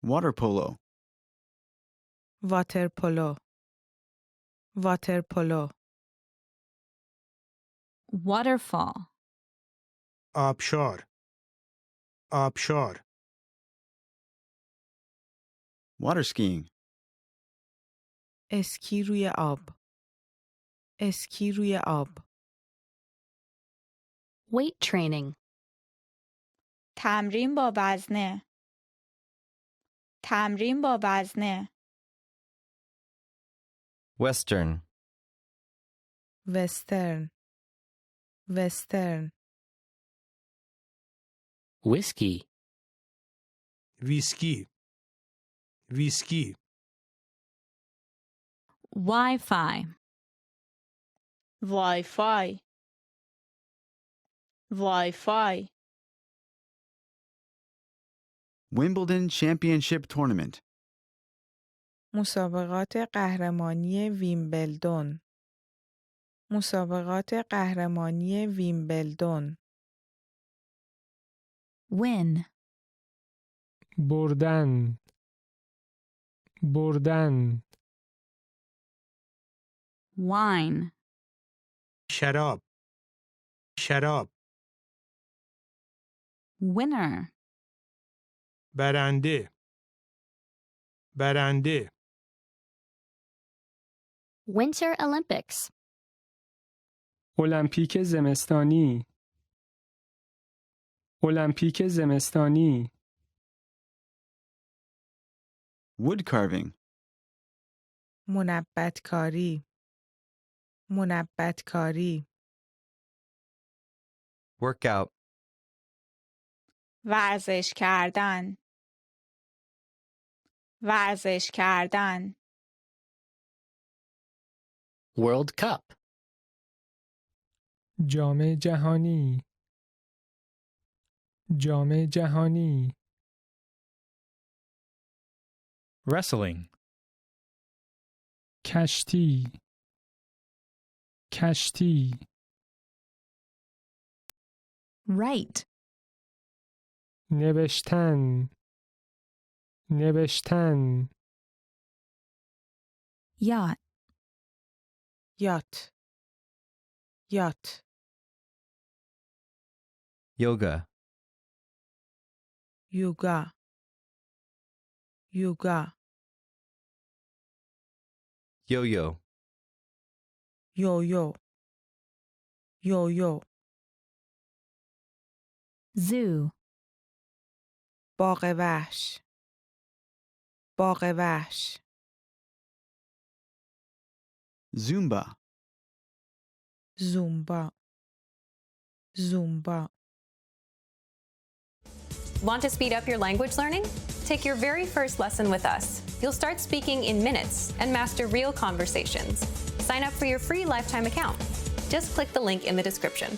Speaker 7: water polo,
Speaker 5: واتر پولو واتر پولو
Speaker 16: Waterfall.
Speaker 9: آبشار آبشار
Speaker 7: water skiing,
Speaker 5: اسکی روی آب اسکی روی آب
Speaker 1: Weight training.
Speaker 13: تمرین با وزنه تمرین با وزنه
Speaker 8: Western.
Speaker 5: وسترن وسترن
Speaker 12: Whiskey.
Speaker 9: ویسکی ویسکی
Speaker 16: Wi-Fi.
Speaker 13: وای فای وای فای
Speaker 7: Wimbledon Championship Tournament,
Speaker 5: مسابقات قهرمانی ویمبلدون مسابقات قهرمانی ویمبلدون
Speaker 11: Win.
Speaker 10: بردن بردن
Speaker 16: Wine.
Speaker 9: شراب شراب
Speaker 16: Winner.
Speaker 9: برنده برنده
Speaker 1: Winter Olympics.
Speaker 10: المپیک زمستانی المپیک زمستانی
Speaker 7: wood carving,
Speaker 5: منبتکاری منبتکاری
Speaker 8: Workout.
Speaker 13: ورزش کردن ورزش کردن
Speaker 12: World Cup.
Speaker 10: جام جهانی جام جهانی
Speaker 14: Wrestling.
Speaker 10: کشتی کشتی
Speaker 11: Write.
Speaker 10: نوشتن نوشتن
Speaker 11: Yacht.
Speaker 5: یات یات
Speaker 8: Yoga.
Speaker 5: یوگا یوگا
Speaker 8: Yo-yo.
Speaker 5: یویو یویو
Speaker 11: Zoo.
Speaker 5: باغ وحش باغ وحش
Speaker 7: Zumba,
Speaker 5: زومبا زومبا
Speaker 6: Want to speed up your language learning? Take your very first lesson with us. You'll start speaking in minutes and master real conversations. Sign up for your free lifetime account. Just click the link in the description.